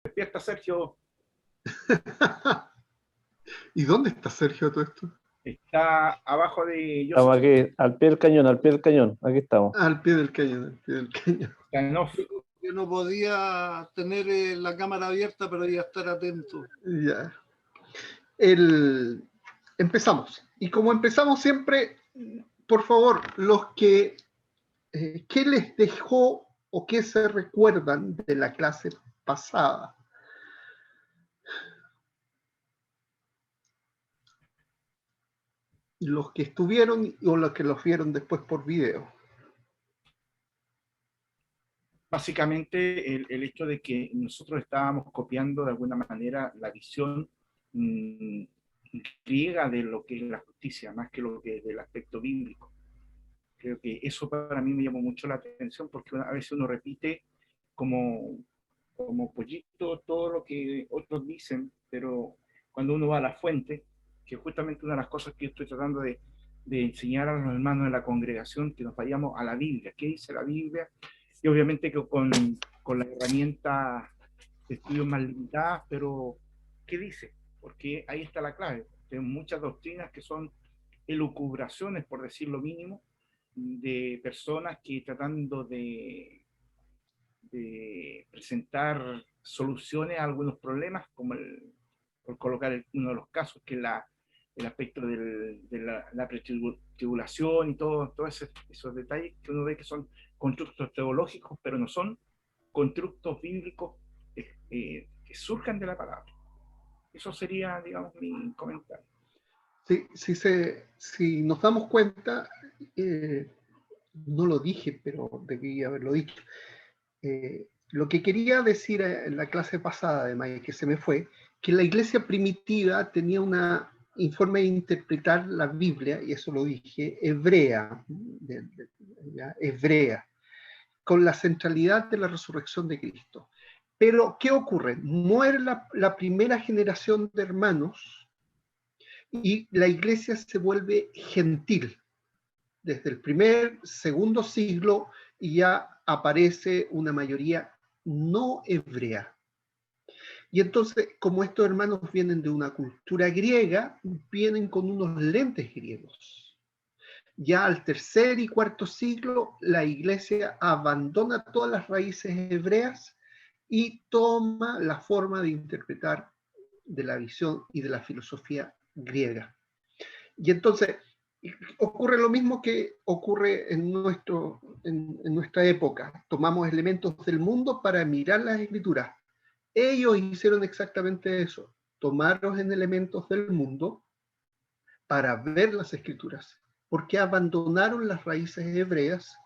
Despierta, Sergio. ¿Y dónde está Sergio todo esto? Está abajo de Estamos Joseph. aquí, al pie del cañón, al pie del cañón. Aquí estamos. Al pie del cañón, al pie del cañón. Está en off. Yo no podía tener la cámara abierta, pero ya estar atento. Ya. Empezamos. Y como empezamos siempre, por favor, los que, ¿qué les dejó o qué se recuerdan de la clase pasada? Los que estuvieron o los que los vieron después por video. Básicamente el hecho de que nosotros estábamos copiando de alguna manera la visión griega de lo que es la justicia, más que lo que es del aspecto bíblico. Creo que eso para mí me llamó mucho la atención, porque a veces uno repite como pollito todo lo que otros dicen, pero cuando uno va a la fuente, que es justamente una de las cosas que yo estoy tratando de enseñar a los hermanos de la congregación, que nos vayamos a la Biblia. ¿Qué dice la Biblia? Y obviamente que con la herramienta de estudios más limitadas, pero ¿qué dice? Porque ahí está la clave. Tenemos muchas doctrinas que son elucubraciones, por decir lo mínimo, de personas que tratando de presentar soluciones a algunos problemas, como por colocar uno de los casos, que es el aspecto de la pretribulación y todos esos detalles que uno ve que son constructos teológicos, pero no son constructos bíblicos que surjan de la palabra. Eso sería, digamos, mi comentario. Sí, si nos damos cuenta, no lo dije, pero debí haberlo dicho. Lo que quería decir en la clase pasada, además, y que se me fue, que la iglesia primitiva tenía una forma de interpretar la Biblia, y eso lo dije, hebrea, hebrea, con la centralidad de la resurrección de Cristo. Pero, ¿qué ocurre? Muere la primera generación de hermanos y la iglesia se vuelve gentil. Desde el segundo siglo, y ya aparece una mayoría no hebrea. Y entonces, como estos hermanos vienen de una cultura griega, vienen con unos lentes griegos. Ya al tercer y cuarto siglo, la iglesia abandona todas las raíces hebreas y toma la forma de interpretar de la visión y de la filosofía griega. Y entonces ocurre lo mismo que ocurre en nuestra época. Tomamos elementos del mundo para mirar las escrituras. Ellos hicieron exactamente eso. Tomaron elementos del mundo para ver las escrituras, porque abandonaron las raíces hebreas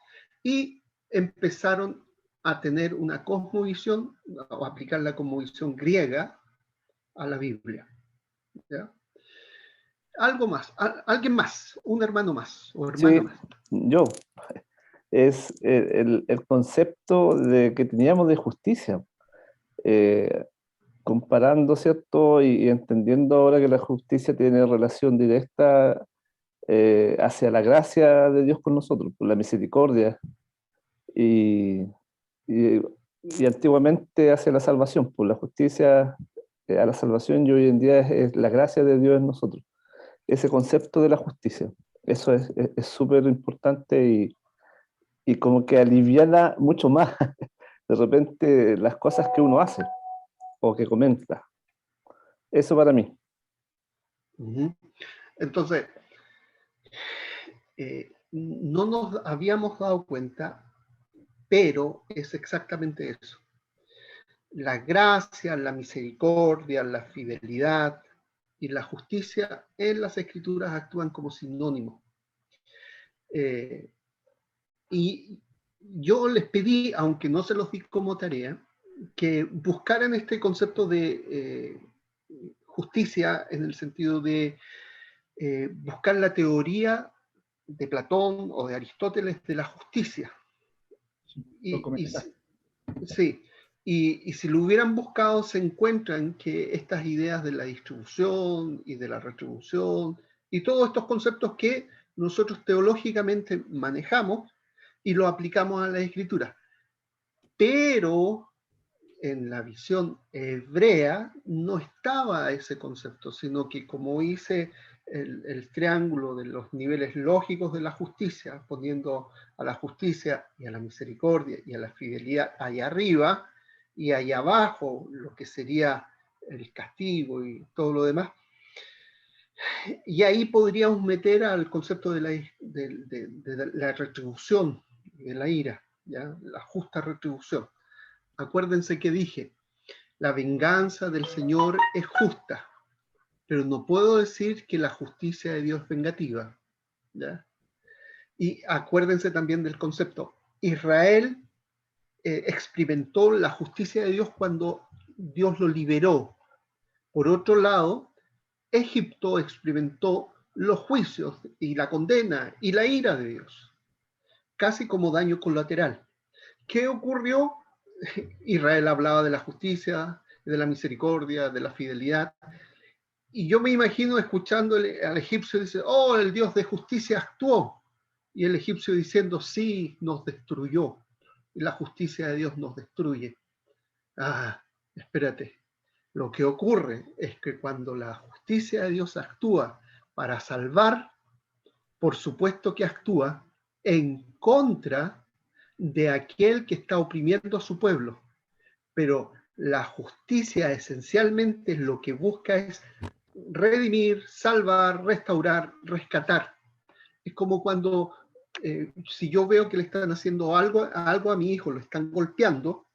y empezaron a tener una cosmovisión, o aplicar la cosmovisión griega a la Biblia. ¿Ya? Algo más, alguien más, un hermano más o hermana Sí, más. yo. Es el concepto que teníamos de justicia. Comparando, ¿cierto? Y entendiendo ahora que la justicia tiene relación directa hacia la gracia de Dios con nosotros, por la misericordia, y, y, y antiguamente hacia la salvación, por la justicia a la salvación, y hoy en día es la gracia de Dios en nosotros. Ese concepto de la justicia, eso es súper importante y como que aliviana mucho más de repente las cosas que uno hace o que comenta. Eso para mí. Entonces, no nos habíamos dado cuenta, pero es exactamente eso. La gracia, la misericordia, la fidelidad y la justicia en las escrituras actúan como sinónimos. Y yo les pedí, aunque no se los di como tarea, que buscaran este concepto de justicia en el sentido de buscar la teoría de Platón o de Aristóteles de la justicia. Sí, y si lo hubieran buscado, se encuentran que estas ideas de la distribución y de la retribución y todos estos conceptos que nosotros teológicamente manejamos y lo aplicamos a la escritura. Pero en la visión hebrea no estaba ese concepto, sino que como hice el triángulo de los niveles lógicos de la justicia, poniendo a la justicia y a la misericordia y a la fidelidad allá arriba, y allá abajo lo que sería el castigo y todo lo demás, y ahí podríamos meter al concepto de la retribución, de la ira, ¿ya? La justa retribución. Acuérdense que dije, la venganza del Señor es justa, pero no puedo decir que la justicia de Dios es vengativa, ¿ya? Y acuérdense también del concepto, Israel experimentó la justicia de Dios cuando Dios lo liberó. Por otro lado, Egipto experimentó los juicios y la condena y la ira de Dios, casi como daño colateral. ¿Qué ocurrió? Israel hablaba de la justicia, de la misericordia, de la fidelidad, y yo me imagino escuchando al egipcio dice, oh, el Dios de justicia actuó, y el egipcio diciendo, sí, nos destruyó, y la justicia de Dios nos destruye. Ah, espérate. Lo que ocurre es que cuando la justicia de Dios actúa para salvar, por supuesto que actúa en contra de aquel que está oprimiendo a su pueblo. Pero la justicia esencialmente lo que busca es redimir, salvar, restaurar, rescatar. Es como cuando, si yo veo que le están haciendo algo a mi hijo, lo están golpeando,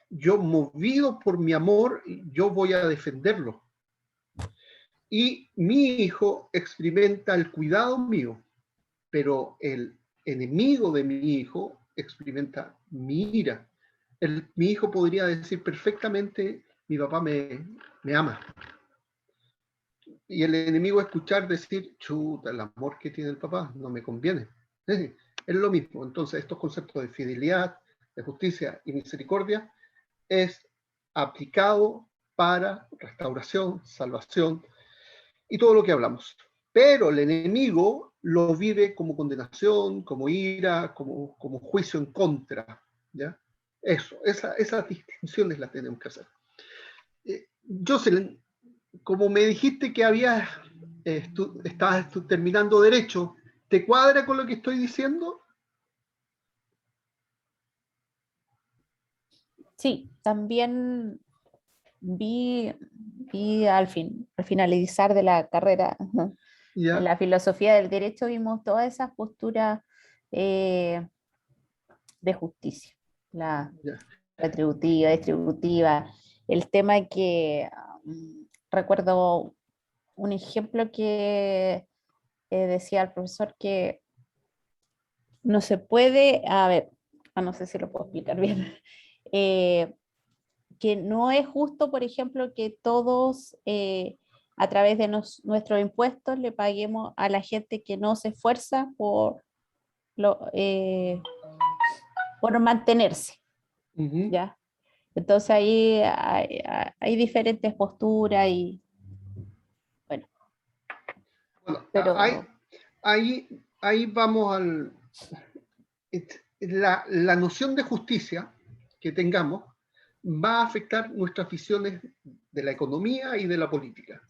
yo movido por mi amor, yo voy a defenderlo. Y mi hijo experimenta el cuidado mío, pero el enemigo de mi hijo experimenta mi ira. Mi hijo podría decir perfectamente, mi papá me ama. Y el enemigo escuchar decir, chuta, el amor que tiene el papá no me conviene. Es lo mismo. Entonces, estos conceptos de fidelidad, de justicia y misericordia es aplicado para restauración, salvación y todo lo que hablamos. Pero el enemigo lo vive como condenación, como ira, como juicio en contra, ¿ya? Eso, esas distinciones las tenemos que hacer. Jocelyn, como me dijiste que estabas terminando derecho, ¿te cuadra con lo que estoy diciendo? Sí, también vi al finalizar de la carrera ¿Ya? en la filosofía del derecho, vimos todas esas posturas de justicia, la Ya. retributiva, distributiva, el tema que recuerdo un ejemplo que decía el profesor que no se puede, a ver, no sé si lo puedo explicar bien, que no es justo, por ejemplo, que todos a través de nuestros impuestos le paguemos a la gente que no se esfuerza por mantenerse, Uh-huh. ¿ya? Entonces ahí hay diferentes posturas y bueno, Bueno, pero ahí vamos la noción de justicia que tengamos va a afectar nuestras visiones de la economía y de la política.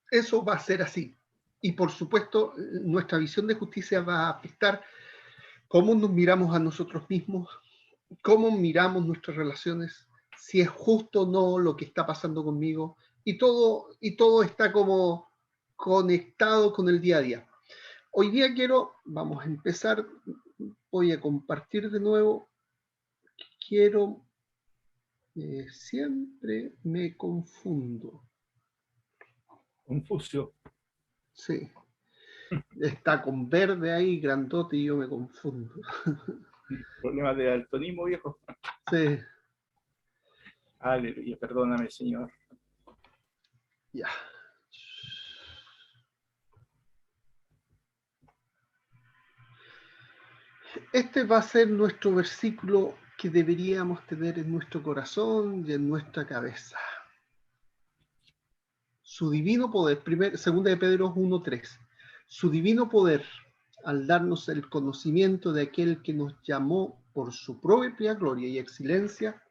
Eso va a ser así. Y por supuesto, nuestra visión de justicia va a afectar cómo nos miramos a nosotros mismos, cómo miramos nuestras relaciones, si es justo o no lo que está pasando conmigo, y todo está como conectado con el día a día. Hoy día vamos a empezar, voy a compartir de nuevo, siempre me confundo. Confucio. Sí, está con verde ahí, grandote, y yo me confundo. Problemas de daltonismo, viejo. Sí, Aleluya, perdóname, Señor. ya. Este va a ser nuestro versículo que deberíamos tener en nuestro corazón y en nuestra cabeza. Su divino poder, segunda de Pedro 1:3. Su divino poder, al darnos el conocimiento de aquel que nos llamó por su propia gloria y excelencia,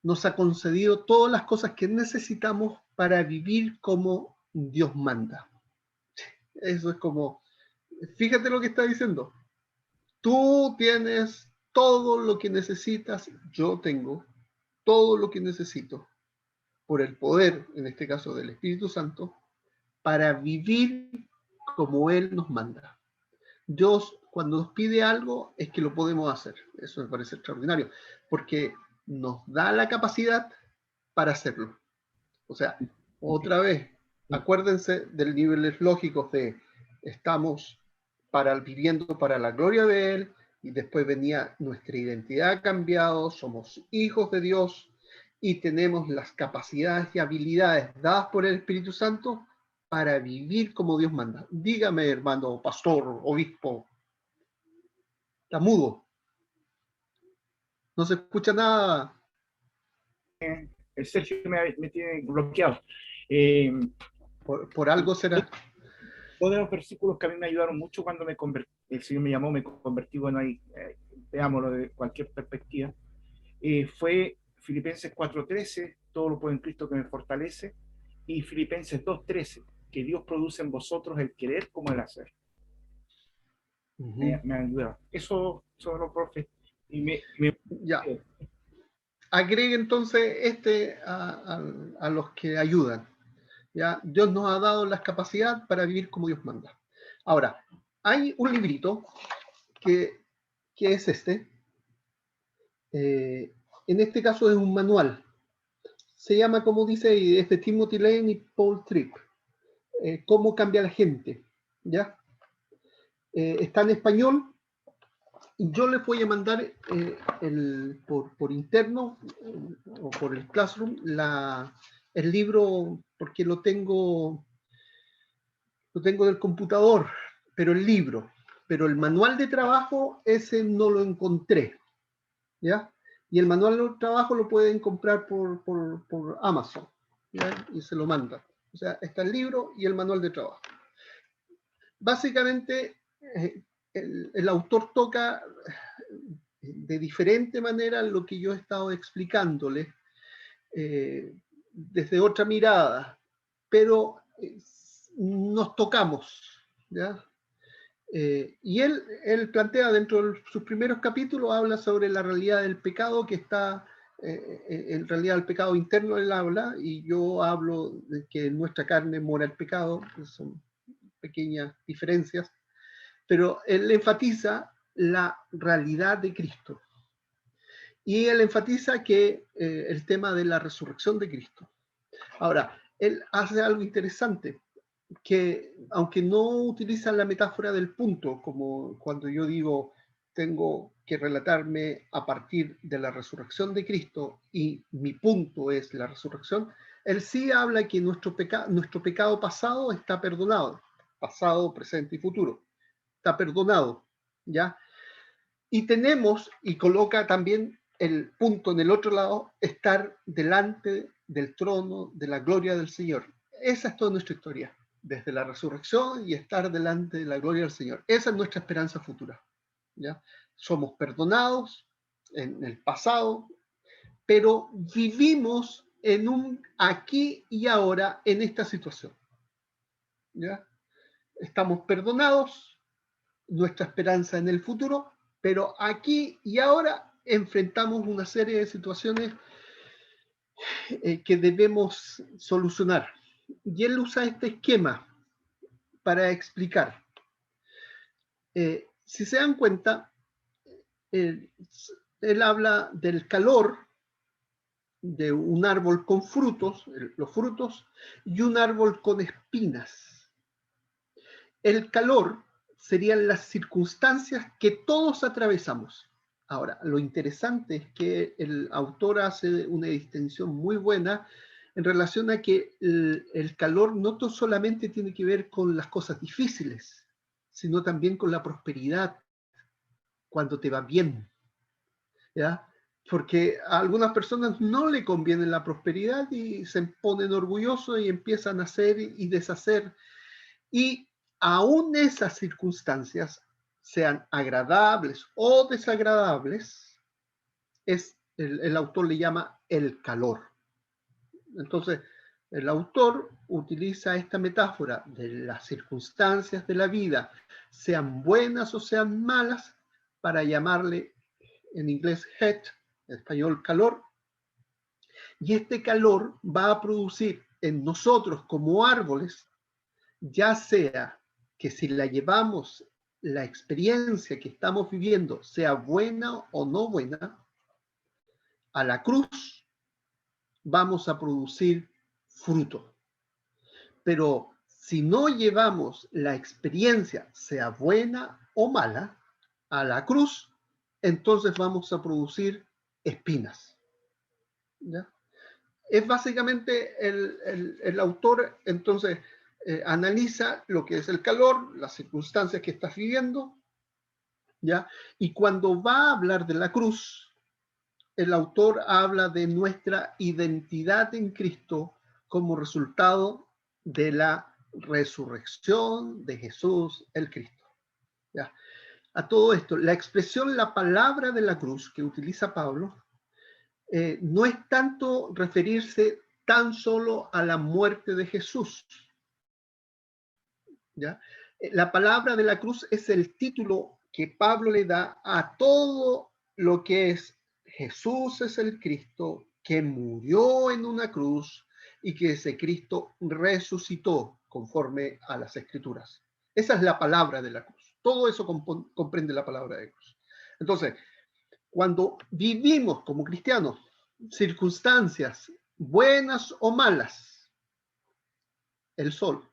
nos ha concedido todas las cosas que necesitamos para vivir como Dios manda. Eso es como, fíjate lo que está diciendo. Tú tienes todo lo que necesitas, yo tengo todo lo que necesito por el poder, en este caso del Espíritu Santo, para vivir como Él nos manda. Dios, cuando nos pide algo, es que lo podemos hacer. Eso me parece extraordinario, porque nos da la capacidad para hacerlo. O sea, otra vez, acuérdense del niveles lógicos de estamos viviendo para la gloria de Él, y después venía nuestra identidad cambiado, somos hijos de Dios y tenemos las capacidades y habilidades dadas por el Espíritu Santo para vivir como Dios manda. Dígame, hermano, pastor, obispo, está mudo, no se escucha nada. El Sergio me tiene bloqueado. Por algo será. Todos los versículos que a mí me ayudaron mucho cuando el Señor me llamó, me convertí, bueno, ahí, veámoslo de cualquier perspectiva, fue Filipenses 4:13, todo lo puedo en Cristo que me fortalece, y Filipenses 2:13, que Dios produce en vosotros el querer como el hacer. Me ayuda. Eso son los profes. Y ya. Agregue entonces a los que ayudan. ¿Ya? Dios nos ha dado las capacidades para vivir como Dios manda. Ahora, hay un librito que es este. En este caso es un manual. Se llama, como dice, es de Timothy Lane y Paul Tripp. Cómo cambia la gente. ¿Ya? Está en español. Yo les voy a mandar por interno o por el Classroom el libro, porque lo tengo del computador, pero el libro, pero el manual de trabajo, ese no lo encontré, ¿ya? Y el manual de trabajo lo pueden comprar por Amazon, ¿ya? Y se lo mandan. O sea, está el libro y el manual de trabajo. Básicamente, el autor toca de diferente manera lo que yo he estado explicándole desde otra mirada, pero nos tocamos, ¿ya? Y él plantea dentro de sus primeros capítulos, habla sobre la realidad del pecado que está, en realidad el pecado interno él habla, y yo hablo de que en nuestra carne mora el pecado, son pequeñas diferencias, pero él enfatiza la realidad de Cristo. Y él enfatiza que el tema de la resurrección de Cristo. Ahora, él hace algo interesante, que aunque no utiliza la metáfora del punto, como cuando yo digo, tengo que relatarme a partir de la resurrección de Cristo y mi punto es la resurrección, él sí habla que nuestro pecado pasado está perdonado, pasado, presente y futuro, está perdonado, ¿ya? Y tenemos, y coloca también el punto en el otro lado, estar delante del trono de la gloria del Señor. Esa es toda nuestra historia, desde la resurrección y estar delante de la gloria del Señor. Esa es nuestra esperanza futura, ¿ya? Somos perdonados en el pasado, pero vivimos en un aquí y ahora en esta situación, ¿ya? Estamos perdonados, nuestra esperanza en el futuro, pero aquí y ahora enfrentamos una serie de situaciones que debemos solucionar. Y él usa este esquema para explicar. Si se dan cuenta, él habla del calor de un árbol con frutos, los frutos, y un árbol con espinas. El calor serían las circunstancias que todos atravesamos. Ahora, lo interesante es que el autor hace una distinción muy buena en relación a que el calor no solamente tiene que ver con las cosas difíciles, sino también con la prosperidad, cuando te va bien, ¿ya? Porque a algunas personas no le conviene la prosperidad y se ponen orgullosos y empiezan a hacer y deshacer. Y aún esas circunstancias, sean agradables o desagradables, el autor le llama el calor. Entonces, el autor utiliza esta metáfora de las circunstancias de la vida, sean buenas o sean malas, para llamarle en inglés heat, en español calor, y este calor va a producir en nosotros como árboles, ya sea que si la llevamos, la experiencia que estamos viviendo, sea buena o no buena, a la cruz vamos a producir fruto. Pero si no llevamos la experiencia, sea buena o mala, a la cruz, entonces vamos a producir espinas. ¿Ya? Es básicamente el autor, entonces, analiza lo que es el calor, las circunstancias que estás viviendo, ¿ya? Y cuando va a hablar de la cruz, el autor habla de nuestra identidad en Cristo como resultado de la resurrección de Jesús el Cristo. ¿Ya? A todo esto, la expresión, la palabra de la cruz que utiliza Pablo, no es tanto referirse tan solo a la muerte de Jesús. ¿Ya? La palabra de la cruz es el título que Pablo le da a todo lo que es Jesús es el Cristo, que murió en una cruz y que ese Cristo resucitó conforme a las Escrituras. Esa es la palabra de la cruz. Todo eso comprende la palabra de cruz. Entonces, cuando vivimos como cristianos circunstancias buenas o malas, el sol,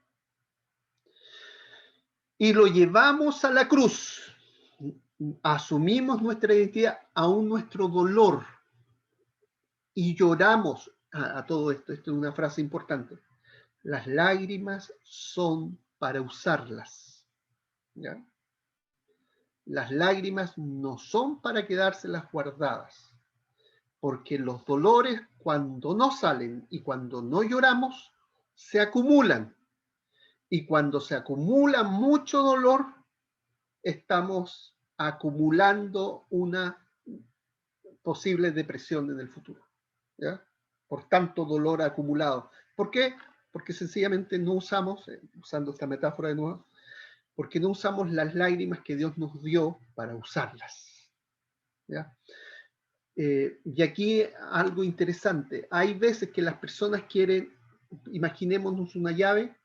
y lo llevamos a la cruz, asumimos nuestra identidad, aún nuestro dolor, y lloramos a todo esto. Esto es una frase importante. Las lágrimas son para usarlas. ¿Ya? Las lágrimas no son para quedárselas guardadas, porque los dolores, cuando no salen y cuando no lloramos, se acumulan. Y cuando se acumula mucho dolor, estamos acumulando una posible depresión en el futuro, ¿ya? Por tanto dolor acumulado. ¿Por qué? Porque sencillamente no usamos, usando esta metáfora de nuevo, porque no usamos las lágrimas que Dios nos dio para usarlas, ¿ya? Y aquí algo interesante. Hay veces que las personas quieren, imaginémonos una llave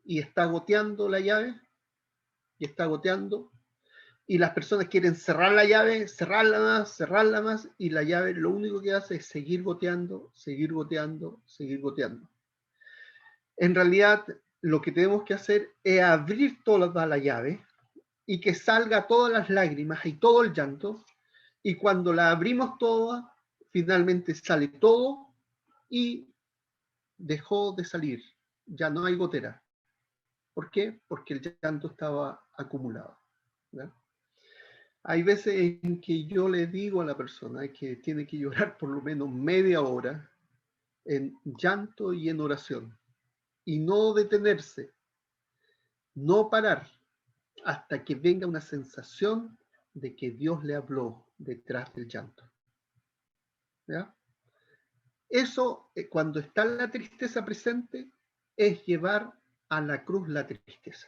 y está goteando la llave, y está goteando, y las personas quieren cerrar la llave, cerrarla más, y la llave lo único que hace es seguir goteando, seguir goteando, seguir goteando. En realidad, lo que tenemos que hacer es abrir toda la llave y que salga todas las lágrimas y todo el llanto, y cuando la abrimos toda, finalmente sale todo y dejó de salir. Ya no hay gotera. ¿Por qué? Porque el llanto estaba acumulado, ¿verdad? Hay veces en que yo le digo a la persona que tiene que llorar por lo menos media hora en llanto y en oración, y no detenerse, no parar, hasta que venga una sensación de que Dios le habló detrás del llanto. ¿Ya? Eso, cuando está la tristeza presente, es llevar a la cruz la tristeza.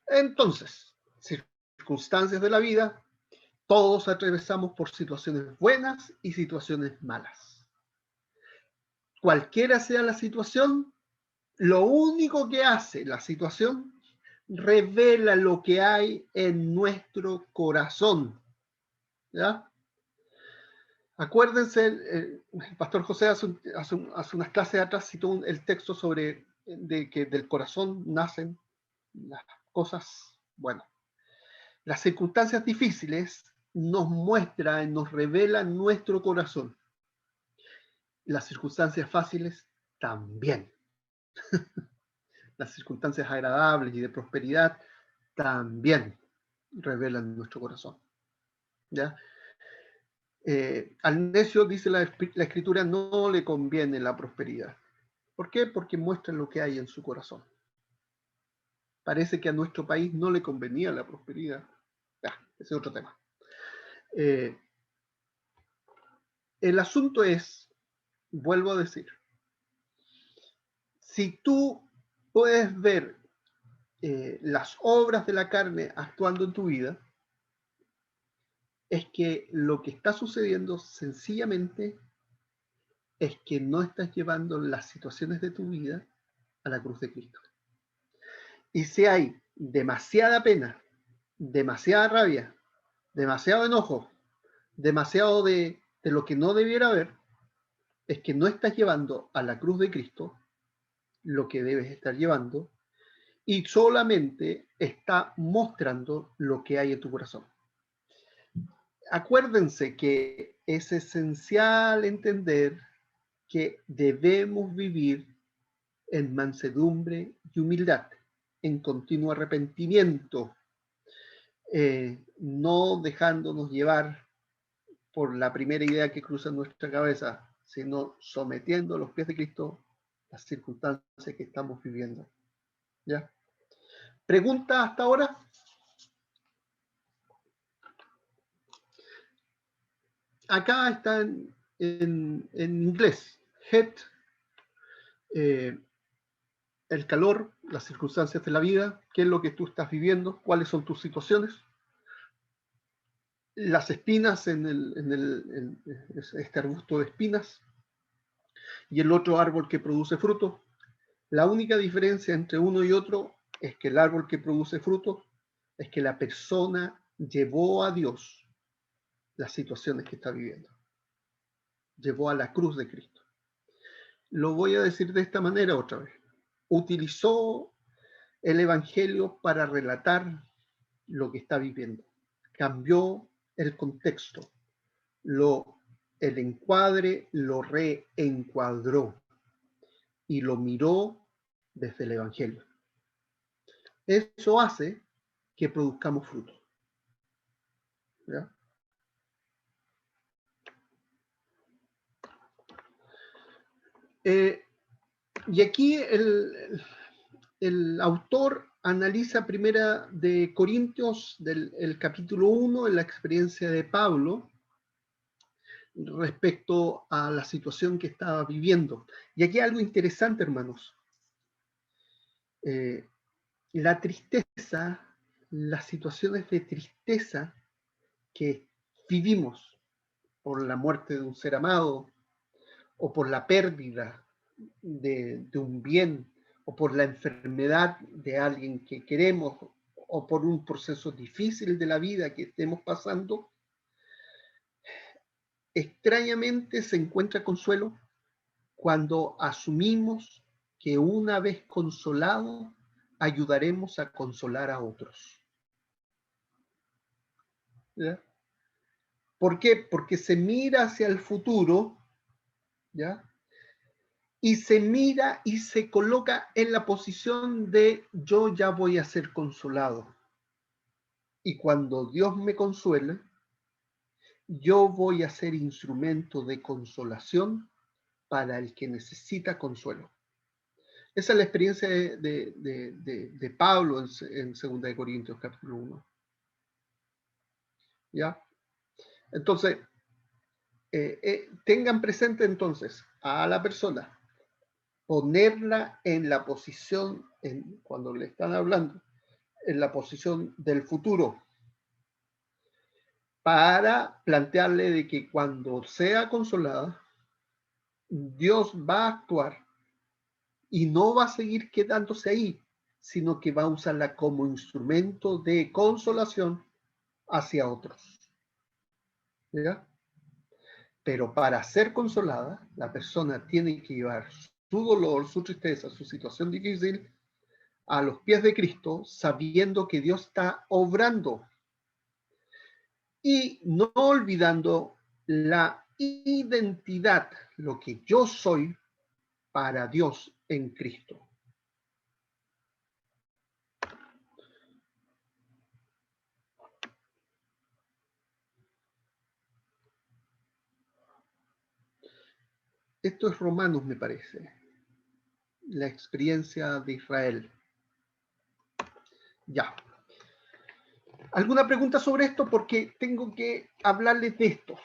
Entonces, circunstancias de la vida, todos atravesamos por situaciones buenas y situaciones malas. Cualquiera sea la situación, lo único que hace la situación revela lo que hay en nuestro corazón. ¿Ya? Acuérdense, el pastor José hace unas clases atrás citó el texto sobre de que del corazón nacen las cosas, bueno, las circunstancias difíciles nos muestran, nos revelan nuestro corazón. Las circunstancias fáciles también. Las circunstancias agradables y de prosperidad también revelan nuestro corazón. ¿Ya? Al necio, dice la Escritura, no le conviene la prosperidad. ¿Por qué? Porque muestra lo que hay en su corazón. Parece que a nuestro país no le convenía la prosperidad. Ese es otro tema. El asunto es, vuelvo a decir, si tú puedes ver las obras de la carne actuando en tu vida, es que lo que está sucediendo sencillamente es que no estás llevando las situaciones de tu vida a la cruz de Cristo. Y si hay demasiada pena, demasiada rabia, demasiado enojo, demasiado de lo que no debiera haber, es que no estás llevando a la cruz de Cristo lo que debes estar llevando y solamente está mostrando lo que hay en tu corazón. Acuérdense que es esencial entender que debemos vivir en mansedumbre y humildad, en continuo arrepentimiento, no dejándonos llevar por la primera idea que cruza nuestra cabeza, sino sometiendo a los pies de Cristo las circunstancias que estamos viviendo. ¿Ya? ¿Pregunta hasta ahora? Acá está en inglés. Head, el calor, las circunstancias de la vida, qué es lo que tú estás viviendo, cuáles son tus situaciones, las espinas en este arbusto de espinas y el otro árbol que produce fruto. La única diferencia entre uno y otro es que el árbol que produce fruto es que la persona llevó a Dios las situaciones que está viviendo. Llevó a la cruz de Cristo. Lo voy a decir de esta manera otra vez. Utilizó el Evangelio para relatar lo que está viviendo. Cambió el contexto. El encuadre lo reencuadró y lo miró desde el Evangelio. Eso hace que produzcamos fruto. ¿Ya? Y aquí el autor analiza primera de Corintios, el capítulo 1, en la experiencia de Pablo, respecto a la situación que estaba viviendo. Y aquí hay algo interesante, hermanos. La tristeza, las situaciones de tristeza que vivimos por la muerte de un ser amado, o por la pérdida de un bien, o por la enfermedad de alguien que queremos, o por un proceso difícil de la vida que estemos pasando, extrañamente se encuentra consuelo cuando asumimos que una vez consolado, ayudaremos a consolar a otros. ¿Ya? ¿Por qué? Porque se mira hacia el futuro, ¿ya? Y se mira y se coloca en la posición de yo ya voy a ser consolado. Y cuando Dios me consuele, yo voy a ser instrumento de consolación para el que necesita consuelo. Esa es la experiencia de Pablo en 2 Corintios capítulo 1. ¿Ya? Entonces, tengan presente entonces a la persona, ponerla en la posición, cuando le están hablando, en la posición del futuro, para plantearle de que cuando sea consolada, Dios va a actuar y no va a seguir quedándose ahí, sino que va a usarla como instrumento de consolación hacia otros. ¿Ya? Pero para ser consolada, la persona tiene que llevar su dolor, su tristeza, su situación difícil a los pies de Cristo, sabiendo que Dios está obrando y no olvidando la identidad, lo que yo soy para Dios en Cristo. Esto es Romanos, me parece, la experiencia de Israel. Ya. ¿Alguna pregunta sobre esto? Porque tengo que hablarles de esto.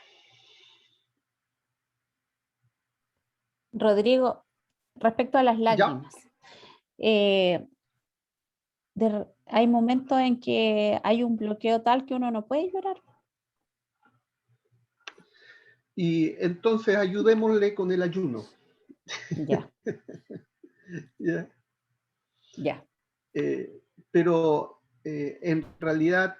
Rodrigo, respecto a las lágrimas, hay momentos en que hay un bloqueo tal que uno no puede llorar. Y entonces ayudémosle con el ayuno. Ya, ¿Ya? ya. Pero en realidad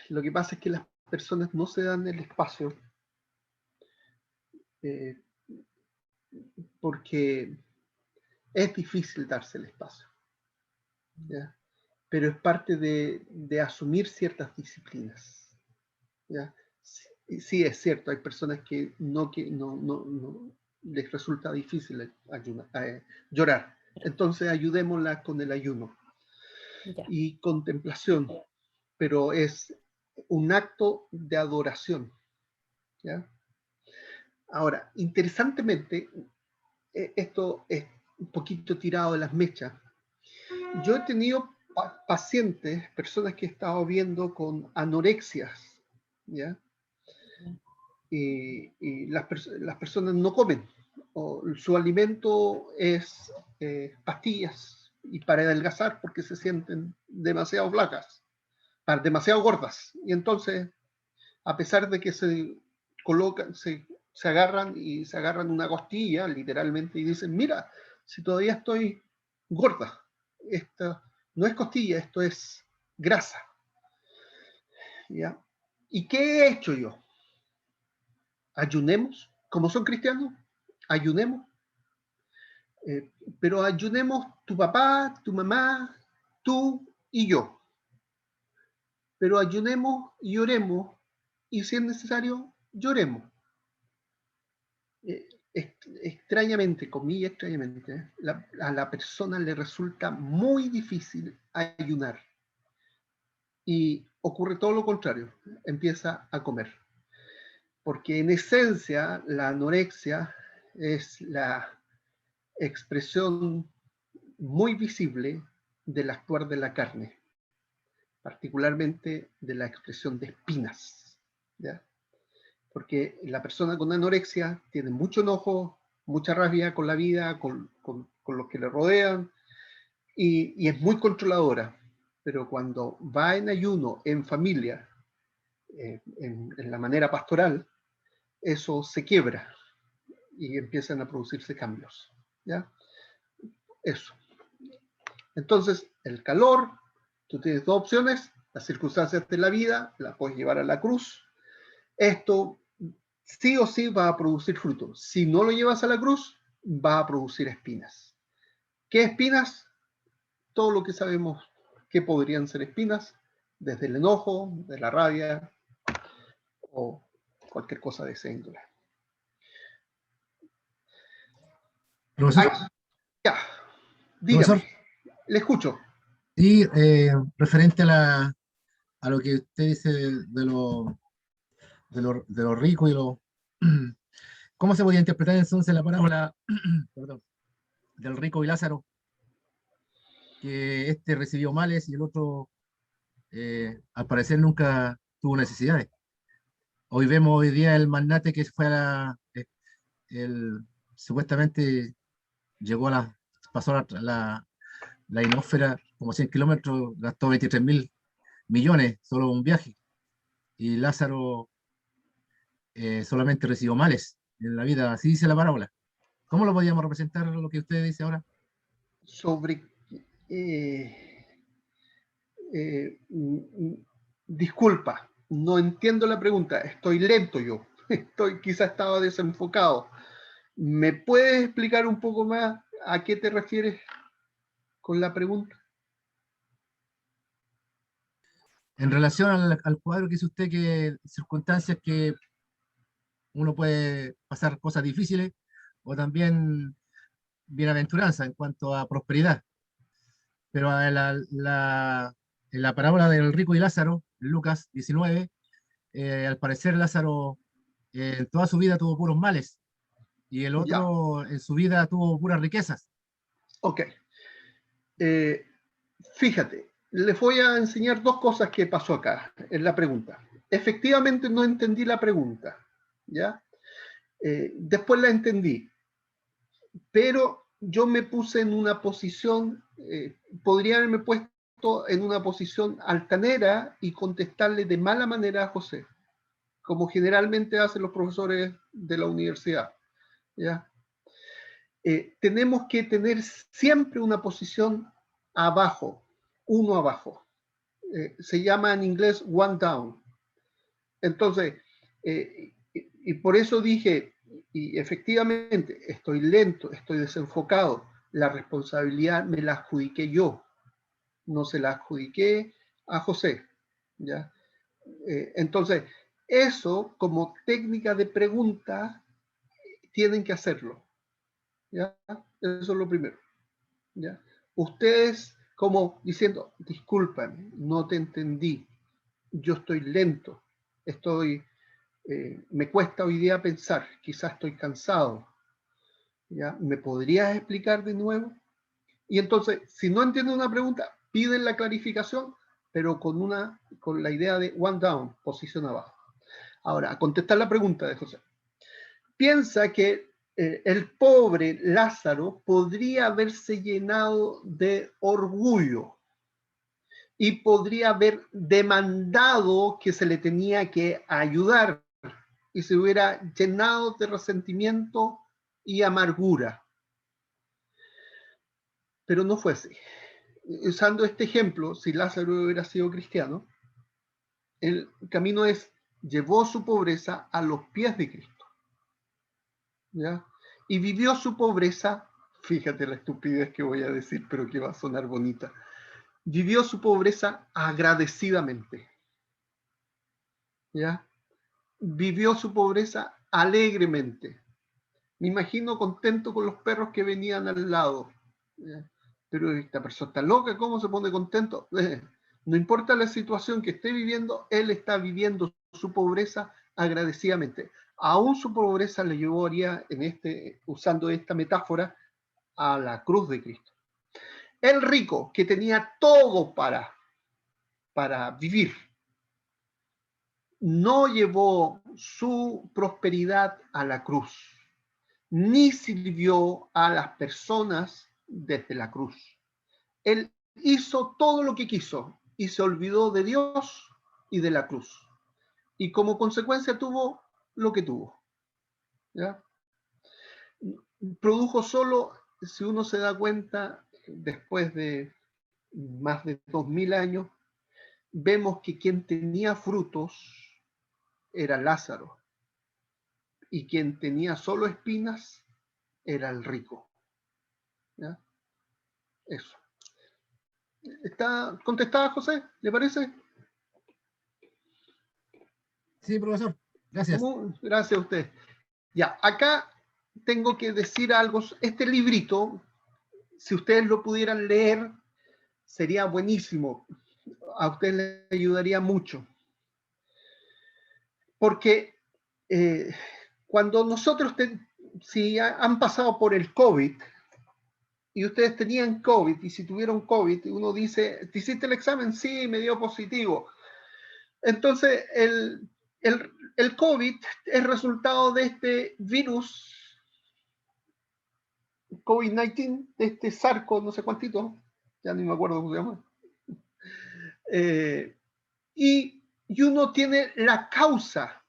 lo que pasa es que las personas no se dan el espacio porque es difícil darse el espacio, ¿ya? Pero es parte de asumir ciertas disciplinas, ¿ya? Sí, sí, es cierto, hay personas que no les resulta difícil llorar. Entonces ayudémosla con el ayuno Ya. y contemplación, pero es un acto de adoración, ¿ya? Ahora, interesantemente, esto es un poquito tirado de las mechas. Yo he tenido pacientes, personas que he estado viendo con anorexias, ¿ya? Y las personas no comen, o su alimento es pastillas, y para adelgazar porque se sienten demasiado flacas, demasiado gordas. Y entonces, a pesar de que se colocan, se agarran una costilla, literalmente, y dicen, mira, si todavía estoy gorda, esto no es costilla, esto es grasa. ¿Ya? ¿Y qué he hecho yo? Ayunemos, como son cristianos, ayunemos, pero ayunemos tu papá, tu mamá, tú y yo. Pero ayunemos y oremos, y si es necesario, lloremos. Extrañamente, comillas extrañamente, a la persona le resulta muy difícil ayunar. Y ocurre todo lo contrario, empieza a comer. Porque en esencia la anorexia es la expresión muy visible del actuar de la carne, particularmente de la expresión de espinas, ¿ya? Porque la persona con anorexia tiene mucho enojo, mucha rabia con la vida, con los que le rodean, y es muy controladora. Pero cuando va en ayuno, en familia, en la manera pastoral, eso se quiebra y empiezan a producirse cambios, ¿ya? Eso. Entonces, el calor, tú tienes dos opciones, las circunstancias de la vida, la puedes llevar a la cruz. Esto sí o sí va a producir fruto. Si no lo llevas a la cruz, va a producir espinas. ¿Qué espinas? Todo lo que sabemos que podrían ser espinas, desde el enojo, de la rabia o cualquier cosa de esa índole. Profesor, Ya, dígame, profesor, le escucho. y referente a lo que usted dice de lo rico y lo... ¿Cómo se podía interpretar entonces la parábola perdón, del rico y Lázaro? Que este recibió males y el otro, al parecer, nunca tuvo necesidades. Hoy día el magnate que fue supuestamente llegó pasó la ionosfera como 100 kilómetros, gastó 23.000 millones solo un viaje. Y Lázaro solamente recibió males en la vida, así dice la parábola. ¿Cómo lo podríamos representar lo que usted dice ahora? Sobre... disculpa, no entiendo la pregunta, estoy lento yo, quizá estaba desenfocado. ¿Me puedes explicar un poco más a qué te refieres con la pregunta? En relación al cuadro que dice usted, que circunstancias que uno puede pasar cosas difíciles o también bienaventuranza en cuanto a prosperidad. Pero en la parábola del rico y Lázaro, en Lucas 19, al parecer Lázaro en toda su vida tuvo puros males y el Ya, otro en su vida tuvo puras riquezas. ok. Fíjate, les voy a enseñar dos cosas que pasó acá en la pregunta. Efectivamente no entendí la pregunta, ¿ya? Después la entendí, pero yo me puse en una posición, podría haberme puesto en una posición altanera y contestarle de mala manera a José, como generalmente hacen los profesores de la universidad, ¿ya? Tenemos que tener siempre una posición abajo, uno abajo. Se llama en inglés one down. Entonces, y por eso dije, y efectivamente, estoy lento, estoy desenfocado. La responsabilidad me la adjudiqué yo, no se la adjudiqué a José, ¿ya? Entonces, eso como técnica de pregunta, tienen que hacerlo, ¿ya? Eso es lo primero, ¿ya? Ustedes como diciendo, discúlpame, no te entendí, yo estoy lento, me cuesta hoy día pensar, quizás estoy cansado, ¿ya? ¿Me podrías explicar de nuevo? Y entonces, si no entienden una pregunta, piden la clarificación, pero con la idea de one down, posición abajo. Ahora, a contestar la pregunta de José. Piensa que el pobre Lázaro podría haberse llenado de orgullo y podría haber demandado que se le tenía que ayudar y se hubiera llenado de resentimiento y amargura. Pero no fue así. Usando este ejemplo, si Lázaro hubiera sido cristiano, el camino es, llevó su pobreza a los pies de Cristo, ¿ya? Y vivió su pobreza, fíjate la estupidez que voy a decir, pero que va a sonar bonita, vivió su pobreza agradecidamente, ¿ya? Vivió su pobreza alegremente. Me imagino contento con los perros que venían al lado, ¿ya? Pero esta persona está loca, ¿cómo se pone contento? No importa la situación que esté viviendo, él está viviendo su pobreza agradecidamente. Aún su pobreza le llevaría, usando esta metáfora, a la cruz de Cristo. El rico, que tenía todo para vivir, no llevó su prosperidad a la cruz, ni sirvió a las personas desde la cruz. Él hizo todo lo que quiso y se olvidó de Dios y de la cruz. Y como consecuencia tuvo lo que tuvo, ¿ya? Produjo solo, si uno se da cuenta, después de más de 2000 años, vemos que quien tenía frutos era Lázaro y quien tenía solo espinas era el rico, ¿ya? Eso. ¿Está contestada, José? ¿Le parece? Sí, profesor. Gracias. Gracias a usted. Ya, acá tengo que decir algo. Este librito, si ustedes lo pudieran leer, sería buenísimo. A ustedes les ayudaría mucho. Porque cuando nosotros, si han pasado por el COVID, y ustedes tenían COVID, y si tuvieron COVID, uno dice, ¿te hiciste el examen? Sí, me dio positivo. Entonces, el COVID es resultado de este virus, COVID-19, de este sarco, no sé cuántito, ya ni me acuerdo cómo se llama. Y uno tiene la causa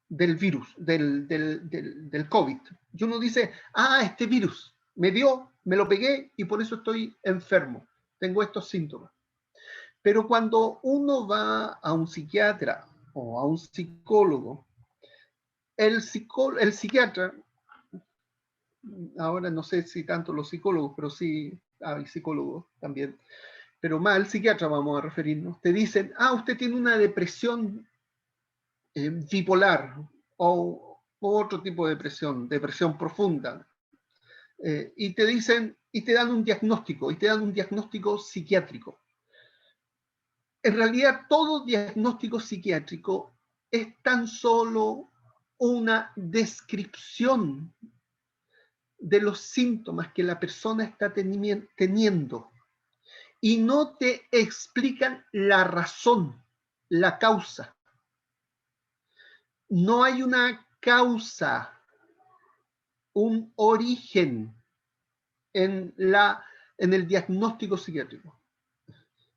del virus, del COVID. Y uno dice, este virus me dio, me lo pegué y por eso estoy enfermo, tengo estos síntomas. Pero cuando uno va a un psiquiatra o a un psicólogo, el psiquiatra, ahora no sé si tanto los psicólogos, pero sí hay psicólogos también, pero más el psiquiatra vamos a referirnos, te dicen, usted tiene una depresión bipolar o otro tipo de depresión profunda, y te dicen, y te dan un diagnóstico psiquiátrico. En realidad, todo diagnóstico psiquiátrico es tan solo una descripción de los síntomas que la persona está teniendo y no te explican la razón, la causa. No hay una causa un origen en el diagnóstico psiquiátrico.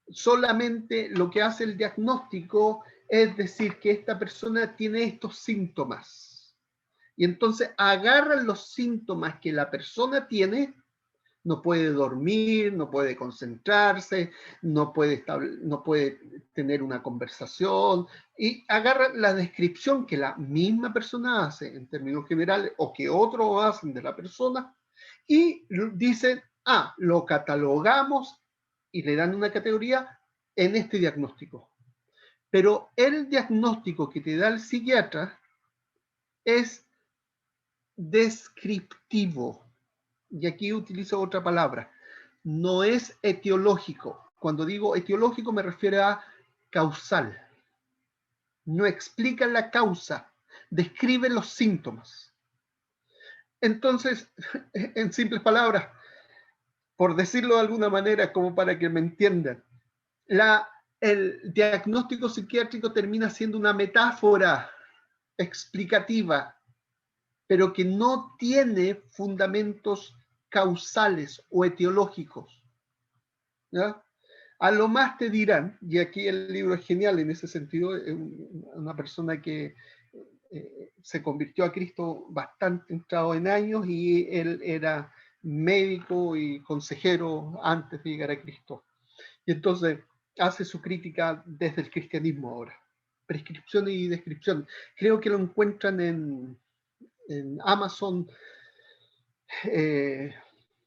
Solamente lo que hace el diagnóstico es decir que esta persona tiene estos síntomas. Y entonces agarran los síntomas que la persona tiene. No puede dormir, no puede concentrarse, no puede tener una conversación, y agarra la descripción que la misma persona hace en términos generales o que otros hacen de la persona y dicen, lo catalogamos y le dan una categoría en este diagnóstico. Pero el diagnóstico que te da el psiquiatra es descriptivo. Y aquí utilizo otra palabra, no es etiológico. Cuando digo etiológico me refiero a causal. No explica la causa, describe los síntomas. Entonces, en simples palabras, por decirlo de alguna manera, como para que me entiendan, el diagnóstico psiquiátrico termina siendo una metáfora explicativa, pero que no tiene fundamentos causales o etiológicos. ¿Ya? A lo más te dirán, y aquí el libro es genial en ese sentido, una persona que se convirtió a Cristo bastante entrado en años y él era médico y consejero antes de llegar a Cristo. Y entonces hace su crítica desde el cristianismo ahora. Prescripción y descripción. Creo que lo encuentran en Amazon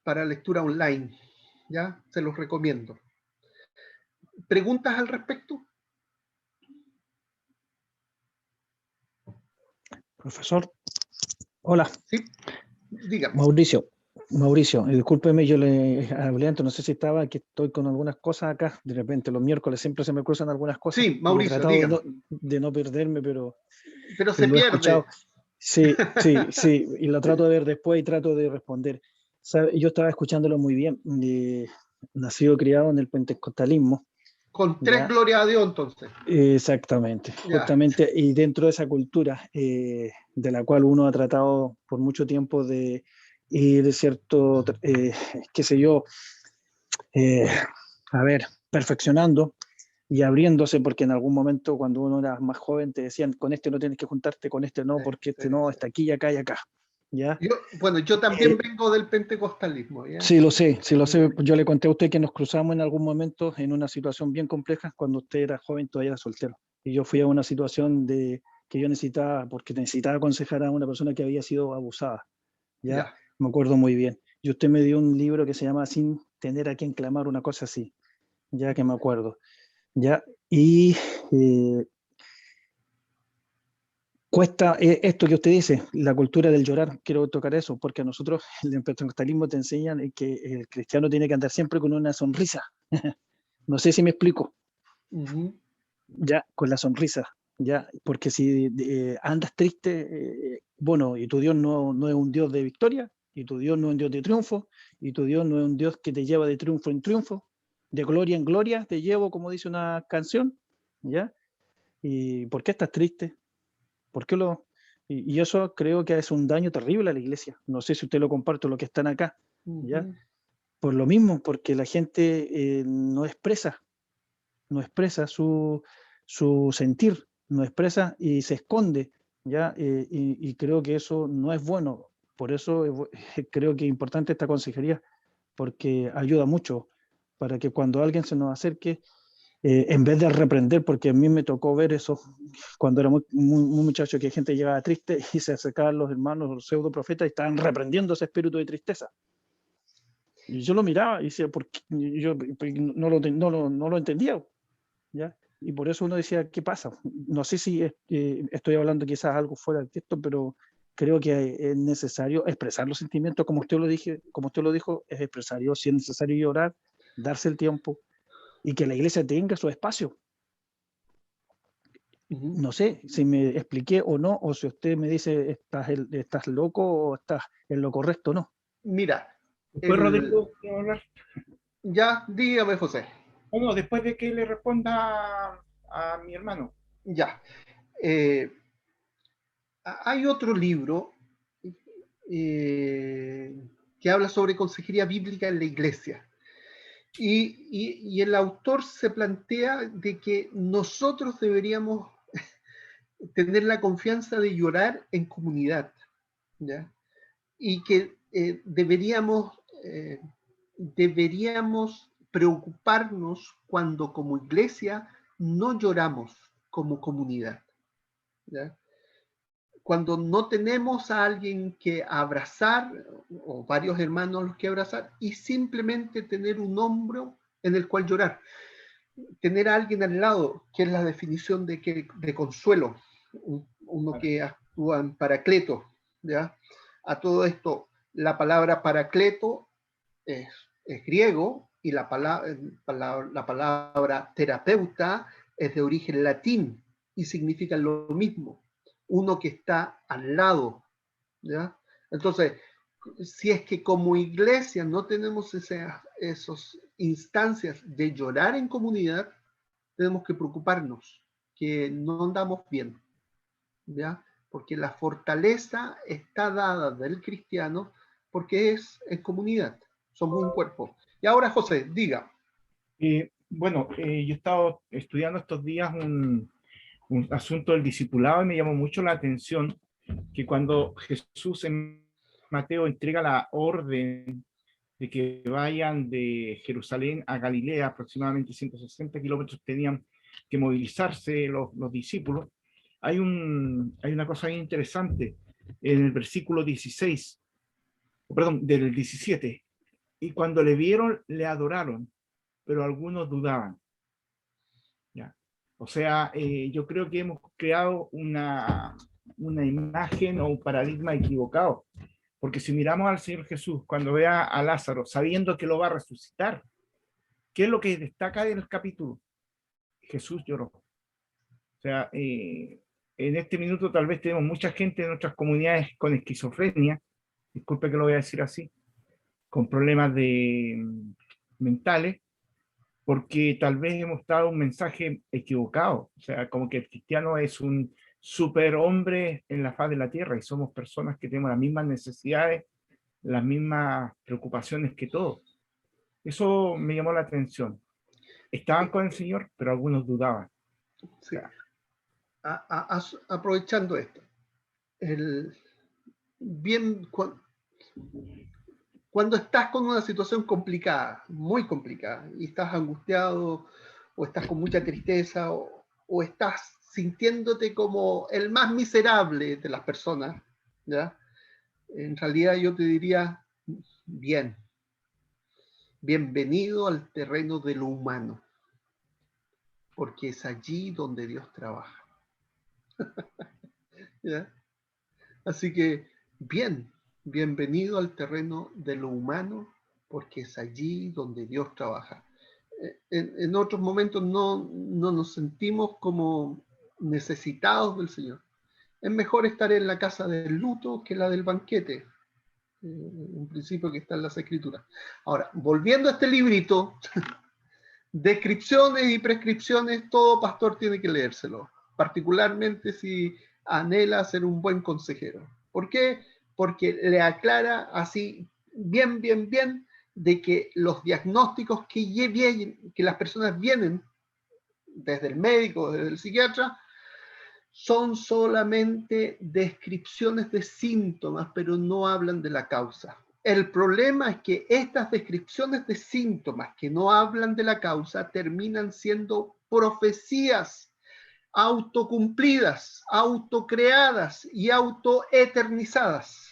para lectura online. ¿Ya? Se los recomiendo. ¿Preguntas al respecto? Profesor, hola. Sí, dígame. Mauricio, discúlpeme, yo le hablé antes, no sé si estaba, que estoy con algunas cosas acá, de repente los miércoles siempre se me cruzan algunas cosas. Sí, Mauricio, he tratado dígame. de no perderme, pero se lo he pierde. Escuchado. Sí, y lo trato de ver después y trato de responder. ¿Sabe? Yo estaba escuchándolo muy bien, nacido criado en el pentecostalismo. Con tres glorias a Dios, entonces. Exactamente, justamente, y dentro de esa cultura de la cual uno ha tratado por mucho tiempo de ir, cierto, qué sé yo, perfeccionando y abriéndose, porque en algún momento cuando uno era más joven te decían, con este no tienes que juntarte, con este no, porque este no, está aquí y acá y acá. ¿Ya? Yo también vengo del pentecostalismo. ¿ya? Sí, lo sé. Yo le conté a usted que nos cruzamos en algún momento en una situación bien compleja cuando usted era joven, todavía era soltero. Y yo fui a una situación que yo necesitaba, porque necesitaba aconsejar a una persona que había sido abusada. ¿Ya? Me acuerdo muy bien. Y usted me dio un libro que se llama Sin tener a quien clamar, una cosa así. Ya que me acuerdo. ¿Ya? Y cuesta esto que usted dice, la cultura del llorar. Quiero tocar eso, porque a nosotros en el pentecostalismo te enseñan que el cristiano tiene que andar siempre con una sonrisa. No sé si me explico. Ya, con la sonrisa. Ya, porque si andas triste, bueno, y tu Dios no es un Dios de victoria, y tu Dios no es un Dios de triunfo, y tu Dios no es un Dios que te lleva de triunfo en triunfo, de gloria en gloria, te llevo, como dice una canción. ¿Ya? ¿Y por qué estás triste? ¿Por qué y eso creo que es un daño terrible a la iglesia. No sé si usted lo comparte, lo que están acá, ¿ya? Por lo mismo, porque la gente no expresa su sentir, no expresa y se esconde, ¿ya? Y creo que eso no es bueno. Por eso creo que es importante esta consejería, porque ayuda mucho para que cuando alguien se nos acerque, en vez de reprender, porque a mí me tocó ver eso cuando era muy muchacho, que gente llegaba triste y se acercaban los hermanos, los pseudo profetas, y estaban reprendiendo ese espíritu de tristeza. Y yo lo miraba y decía, ¿por qué? Yo no lo entendía, ¿ya? Y por eso uno decía, ¿qué pasa? No sé si estoy hablando quizás algo fuera de esto, pero creo que es necesario expresar los sentimientos, como usted lo dijo, es expresario, si es necesario llorar, darse el tiempo, y que la iglesia tenga su espacio. No sé si me expliqué o no, o si usted me dice, estás loco o estás en lo correcto o no. Mira. ¿Después, Rodrigo, quiero hablar? Ya, dígame, José. No, después de que le responda a mi hermano. Ya. Hay otro libro que habla sobre consejería bíblica en la iglesia. Y el autor se plantea de que nosotros deberíamos tener la confianza de llorar en comunidad, ¿ya? Y que deberíamos preocuparnos cuando como iglesia no lloramos como comunidad, ¿ya? Cuando no tenemos a alguien que abrazar, o varios hermanos los que abrazar, y simplemente tener un hombro en el cual llorar. Tener a alguien al lado, que es la definición de consuelo, uno que actúa en paracleto, ¿ya? A todo esto, la palabra paracleto es griego, y la palabra terapeuta es de origen latín, y significa lo mismo, uno que está al lado, ¿ya? Entonces, si es que como iglesia no tenemos esas instancias de llorar en comunidad, tenemos que preocuparnos que no andamos bien, ¿ya? Porque la fortaleza está dada del cristiano porque es en comunidad, somos un cuerpo. Y ahora, José, diga. Bueno, yo he estado estudiando estos días un asunto del discipulado y me llamó mucho la atención que cuando Jesús en Mateo entrega la orden de que vayan de Jerusalén a Galilea, aproximadamente 160 kilómetros tenían que movilizarse los discípulos, hay una cosa bien interesante en el versículo 16, perdón, del 17, y cuando le vieron, le adoraron, pero algunos dudaban. ¿Ya? O sea, yo creo que hemos creado una imagen o un paradigma equivocado. Porque si miramos al Señor Jesús, cuando vea a Lázaro, sabiendo que lo va a resucitar, ¿qué es lo que destaca en el capítulo? Jesús lloró. O sea, en este minuto tal vez tenemos mucha gente en nuestras comunidades con esquizofrenia, disculpe que lo voy a decir así, con problemas mentales, porque tal vez hemos dado un mensaje equivocado. O sea, como que el cristiano es un superhombre en la faz de la tierra y somos personas que tenemos las mismas necesidades, las mismas preocupaciones que todos. Eso me llamó la atención. Estaban con el Señor, pero algunos dudaban. Sí. Aprovechando esto, cuando estás con una situación complicada, muy complicada, y estás angustiado, o estás con mucha tristeza, o estás sintiéndote como el más miserable de las personas, ¿ya? En realidad yo te diría, bienvenido al terreno de lo humano, porque es allí donde Dios trabaja. ¿Ya? Así que, bienvenido al terreno de lo humano, porque es allí donde Dios trabaja. En otros momentos no nos sentimos como necesitados del Señor. Es mejor estar en la casa del luto que la del banquete. Un principio que está en las Escrituras. Ahora, volviendo a este librito, descripciones y prescripciones, todo pastor tiene que leérselo, particularmente si anhela ser un buen consejero. ¿Por qué? Porque le aclara así bien, de que los diagnósticos que las personas vienen desde el médico, desde el psiquiatra, son solamente descripciones de síntomas, pero no hablan de la causa. El problema es que estas descripciones de síntomas que no hablan de la causa terminan siendo profecías autocumplidas, autocreadas y autoeternizadas.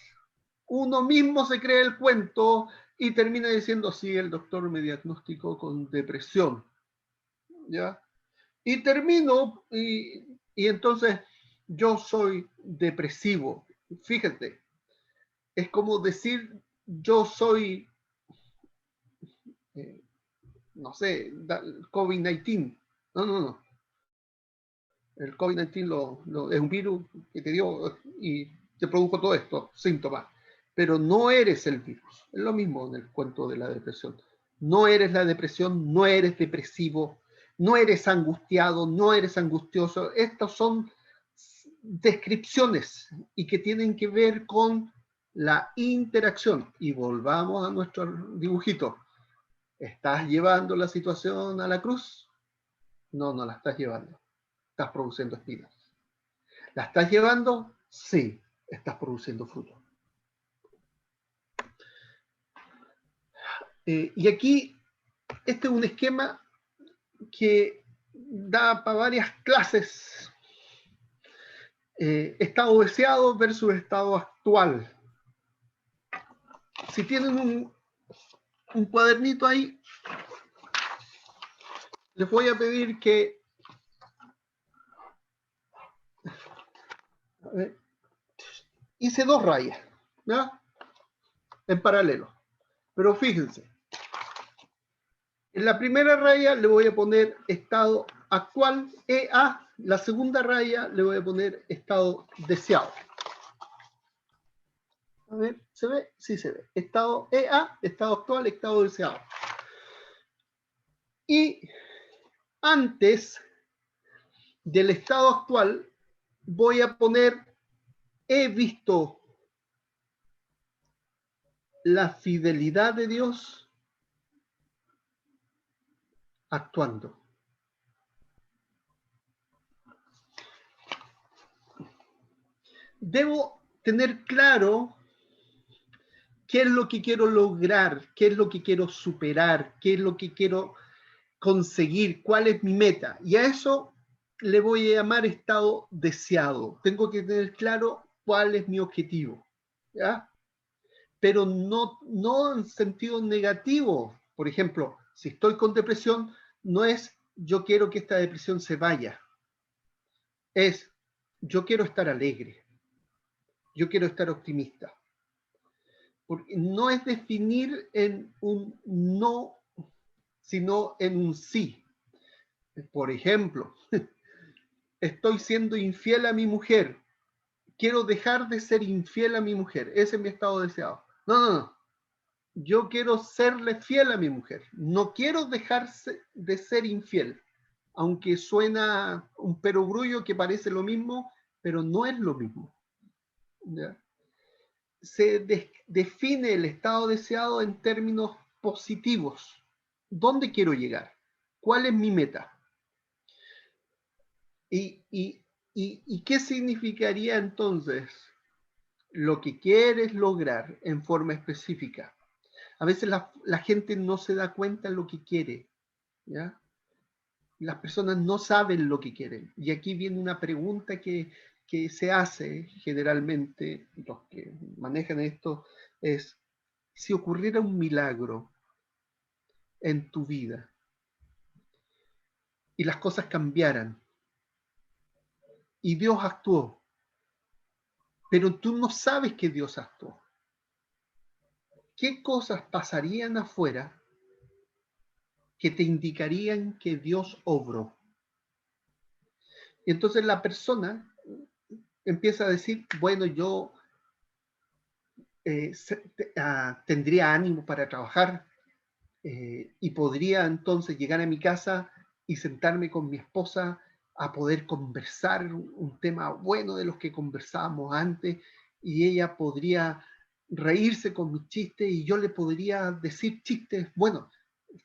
Uno mismo se cree el cuento y termina diciendo, sí, el doctor me diagnosticó con depresión, ¿ya? Y termino, y entonces yo soy depresivo. Fíjate, es como decir yo soy, no sé, COVID-19. No. El COVID-19 es un virus que te dio y te produjo todo esto, síntomas. Pero no eres el virus. Es lo mismo en el cuento de la depresión. No eres la depresión, no eres depresivo, no eres angustiado, no eres angustioso. Estas son descripciones y que tienen que ver con la interacción. Y volvamos a nuestro dibujito. ¿Estás llevando la situación a la cruz? No, no la estás llevando. Estás produciendo espinas. ¿La estás llevando? Sí, estás produciendo fruto. Y aquí, este es un esquema que da para varias clases. Estado deseado versus estado actual. Si tienen un cuadernito ahí, les voy a pedir que hice 2 rayas, ¿ya? En paralelo. Pero fíjense, en la primera raya le voy a poner estado actual, EA. La segunda raya le voy a poner estado deseado. A ver, ¿se ve? Sí se ve. Estado EA, estado actual, estado deseado. Y antes del estado actual voy a poner he visto la fidelidad de Dios actuando. Debo tener claro qué es lo que quiero lograr, qué es lo que quiero superar, qué es lo que quiero conseguir, cuál es mi meta. Y a eso le voy a llamar estado deseado. Tengo que tener claro cuál es mi objetivo, ¿ya? Pero no en sentido negativo. Por ejemplo, si estoy con depresión, no es yo quiero que esta depresión se vaya. Es yo quiero estar alegre. Yo quiero estar optimista. Porque no es definir en un no, sino en un sí. Por ejemplo, estoy siendo infiel a mi mujer. Quiero dejar de ser infiel a mi mujer. Ese es mi estado deseado. No. Yo quiero serle fiel a mi mujer. No quiero dejarse de ser infiel. Aunque suena un perogrullo que parece lo mismo, pero no es lo mismo. ¿Ya? Se define el estado deseado en términos positivos. ¿Dónde quiero llegar? ¿Cuál es mi meta? ¿Y qué significaría entonces lo que quieres lograr en forma específica? A veces la gente no se da cuenta de lo que quiere, ¿ya? Las personas no saben lo que quieren. Y aquí viene una pregunta que se hace generalmente, los que manejan esto, es, si ocurriera un milagro en tu vida y las cosas cambiaran y Dios actuó, pero tú no sabes que Dios actuó, ¿qué cosas pasarían afuera que te indicarían que Dios obró? Y entonces la persona empieza a decir, bueno, yo tendría ánimo para trabajar y podría entonces llegar a mi casa y sentarme con mi esposa a poder conversar un tema bueno de los que conversábamos antes, y ella podría reírse con mis chistes y yo le podría decir chistes. Bueno,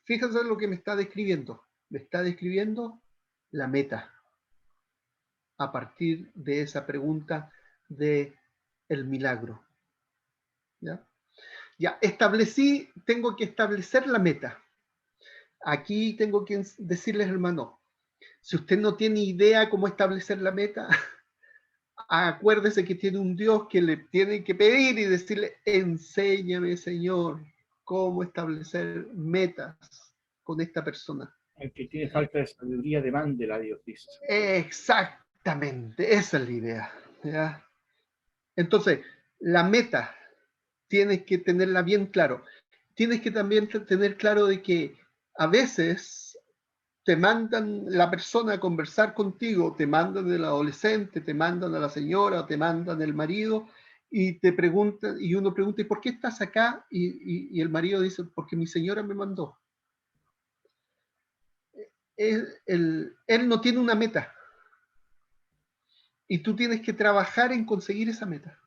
fíjense lo que me está describiendo. Me está describiendo la meta a partir de esa pregunta de el milagro. ¿Ya? Ya establecí, tengo que establecer la meta. Aquí tengo que decirles, hermano, si usted no tiene idea cómo establecer la meta, acuérdese que tiene un Dios que le tiene que pedir y decirle, enséñame, Señor, cómo establecer metas con esta persona. El que tiene falta de sabiduría, demándela a Dios, dice. Exactamente, esa es la idea, ¿ya? Entonces, la meta tienes que tenerla bien claro. Tienes que también tener claro de que a veces te mandan la persona a conversar contigo, te mandan el adolescente, te mandan a la señora, te mandan el marido, y te preguntan, y uno pregunta, ¿y por qué estás acá? Y el marido dice, porque mi señora me mandó. Él no tiene una meta. Y tú tienes que trabajar en conseguir esa meta.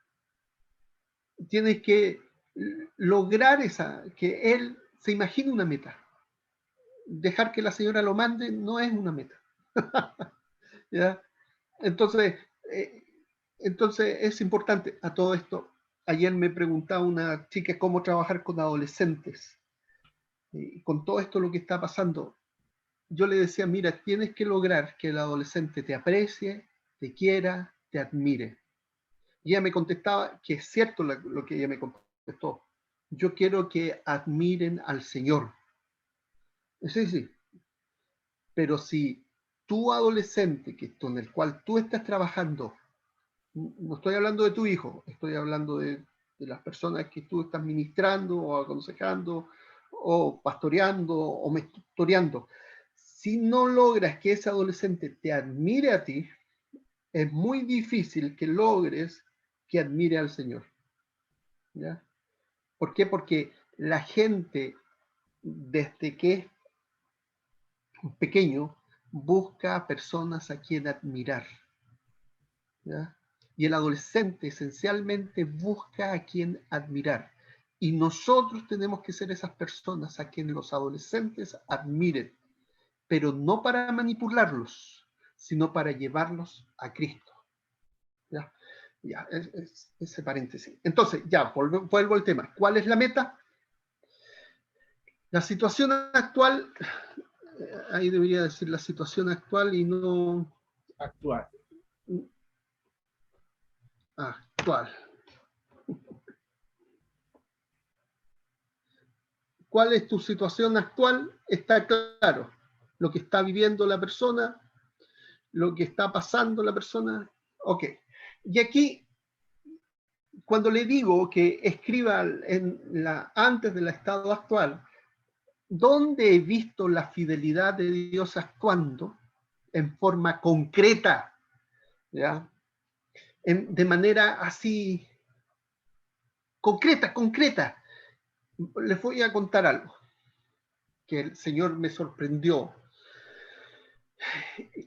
tienes que lograr que él se imagine una meta. Dejar que la señora lo mande no es una meta. ¿Ya? Entonces, es importante a todo esto. Ayer me preguntaba una chica cómo trabajar con adolescentes. Y con todo esto lo que está pasando, yo le decía, mira, tienes que lograr que el adolescente te aprecie, te quiera, te admire. Y ella me contestaba que es cierto lo que ella me contestó. Yo quiero que admiren al Señor. Sí, sí. Pero si tu adolescente con el cual tú estás trabajando, no estoy hablando de tu hijo, estoy hablando de las personas que tú estás ministrando o aconsejando o pastoreando o mentoreando, si no logras que ese adolescente te admire a ti, es muy difícil que logres que admire al Señor. ¿Ya? ¿Por qué? Porque la gente, desde que es pequeño, busca personas a quien admirar. ¿Ya? Y el adolescente esencialmente busca a quien admirar. Y nosotros tenemos que ser esas personas a quien los adolescentes admiren, pero no para manipularlos, sino para llevarlos a Cristo. ¿Ya? Ya, ese paréntesis. Entonces, ya, vuelvo al tema. ¿Cuál es la meta? La situación actual, ahí debería decir la situación actual y no... Actual. Actual. ¿Cuál es tu situación actual? Está claro. Lo que está viviendo la persona, lo que está pasando la persona. Ok. Y aquí, cuando le digo que escriba antes del estado actual, ¿dónde he visto la fidelidad de Dios actuando en forma concreta? ¿Ya? De manera así, concreta. Les voy a contar algo que el Señor me sorprendió.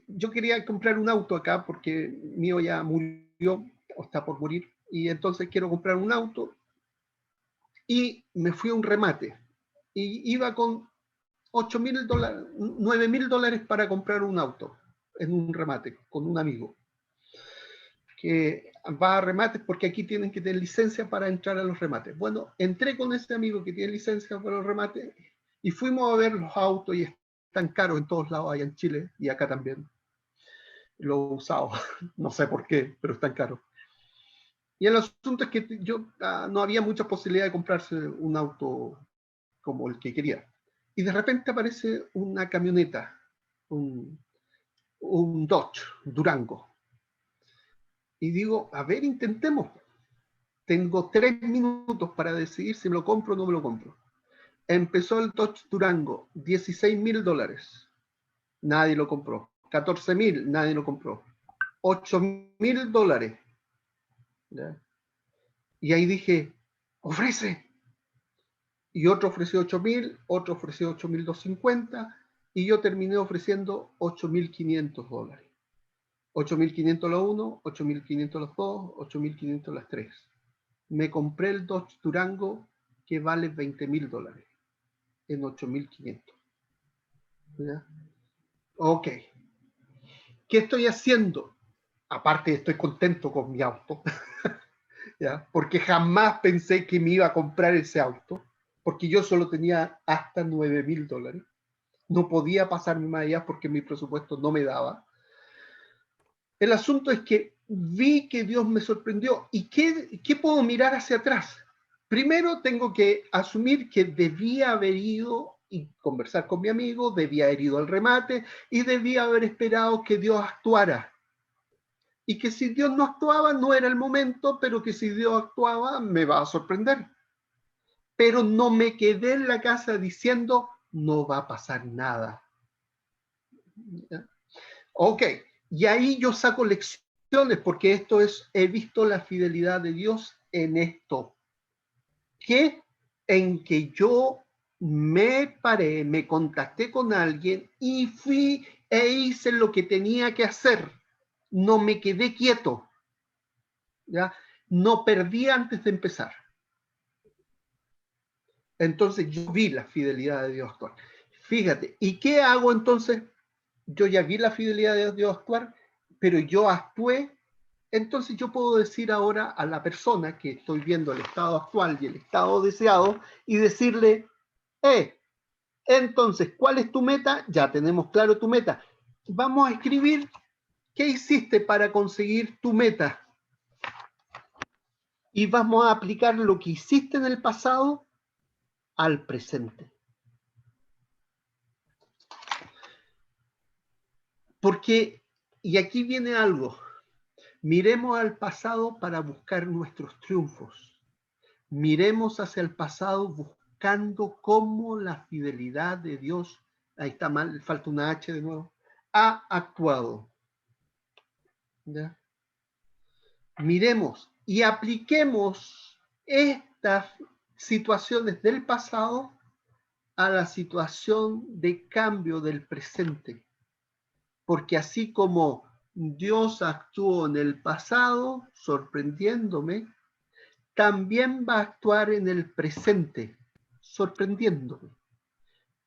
Yo quería comprar un auto acá porque mío ya murió o está por morir, y entonces quiero comprar un auto y me fui a un remate y iba con $8,000, $9,000 para comprar un auto en un remate con un amigo que va a remates porque aquí tienen que tener licencia para entrar a los remates. Bueno, entré con ese amigo que tiene licencia para los remates y fuimos a ver los autos y están caros en todos lados, allá en Chile y acá también. Lo he usado, no sé por qué, pero están caros. Y el asunto es que no había mucha posibilidad de comprarse un auto como el que quería. Y de repente aparece una camioneta, un Dodge Durango. Y digo, a ver, intentemos. Tengo 3 minutos para decidir si me lo compro o no me lo compro. Empezó el Dodge Durango, $16,000. Nadie lo compró. 14,000, nadie lo compró. $8,000. ¿Ya? Y ahí dije, ofrece. Y otro ofreció 8,000, otro ofreció 8,250, y yo terminé ofreciendo $8,500. 8,500 la 1, 8,500 los 2, 8,500 las 3. Me compré el Dodge Durango que vale $20,000 en 8,500. ¿Ya? Ok. ¿Qué estoy haciendo? Aparte, estoy contento con mi auto, ¿ya? Porque jamás pensé que me iba a comprar ese auto, porque yo solo tenía hasta $9,000. No podía pasarme más allá porque mi presupuesto no me daba. El asunto es que vi que Dios me sorprendió. ¿Y qué puedo mirar hacia atrás? Primero tengo que asumir que debía haber ido y conversar con mi amigo, debía haber ido al remate y debía haber esperado que Dios actuara. Y que si Dios no actuaba no era el momento, pero que si Dios actuaba me va a sorprender. Pero no me quedé en la casa diciendo no va a pasar nada. Ok, y ahí yo saco lecciones porque he visto la fidelidad de Dios en esto. En que yo me paré, me contacté con alguien y fui e hice lo que tenía que hacer. No me quedé quieto. ¿Ya? No perdí antes de empezar. Entonces yo vi la fidelidad de Dios actuar. Fíjate, ¿y qué hago entonces? Yo ya vi la fidelidad de Dios actuar, pero yo actué. Entonces yo puedo decir ahora a la persona que estoy viendo el estado actual y el estado deseado y decirle, entonces, ¿cuál es tu meta? Ya tenemos claro tu meta. Vamos a escribir qué hiciste para conseguir tu meta. Y vamos a aplicar lo que hiciste en el pasado al presente. Porque, y aquí viene algo, miremos al pasado para buscar nuestros triunfos. Miremos hacia el pasado buscando cómo la fidelidad de Dios, ahí está mal, falta una H de nuevo, ha actuado. ¿Ya? Miremos y apliquemos estas situaciones del pasado a la situación de cambio del presente. Porque así como Dios actuó en el pasado, sorprendiéndome, también va a actuar en el presente, sorprendiéndome.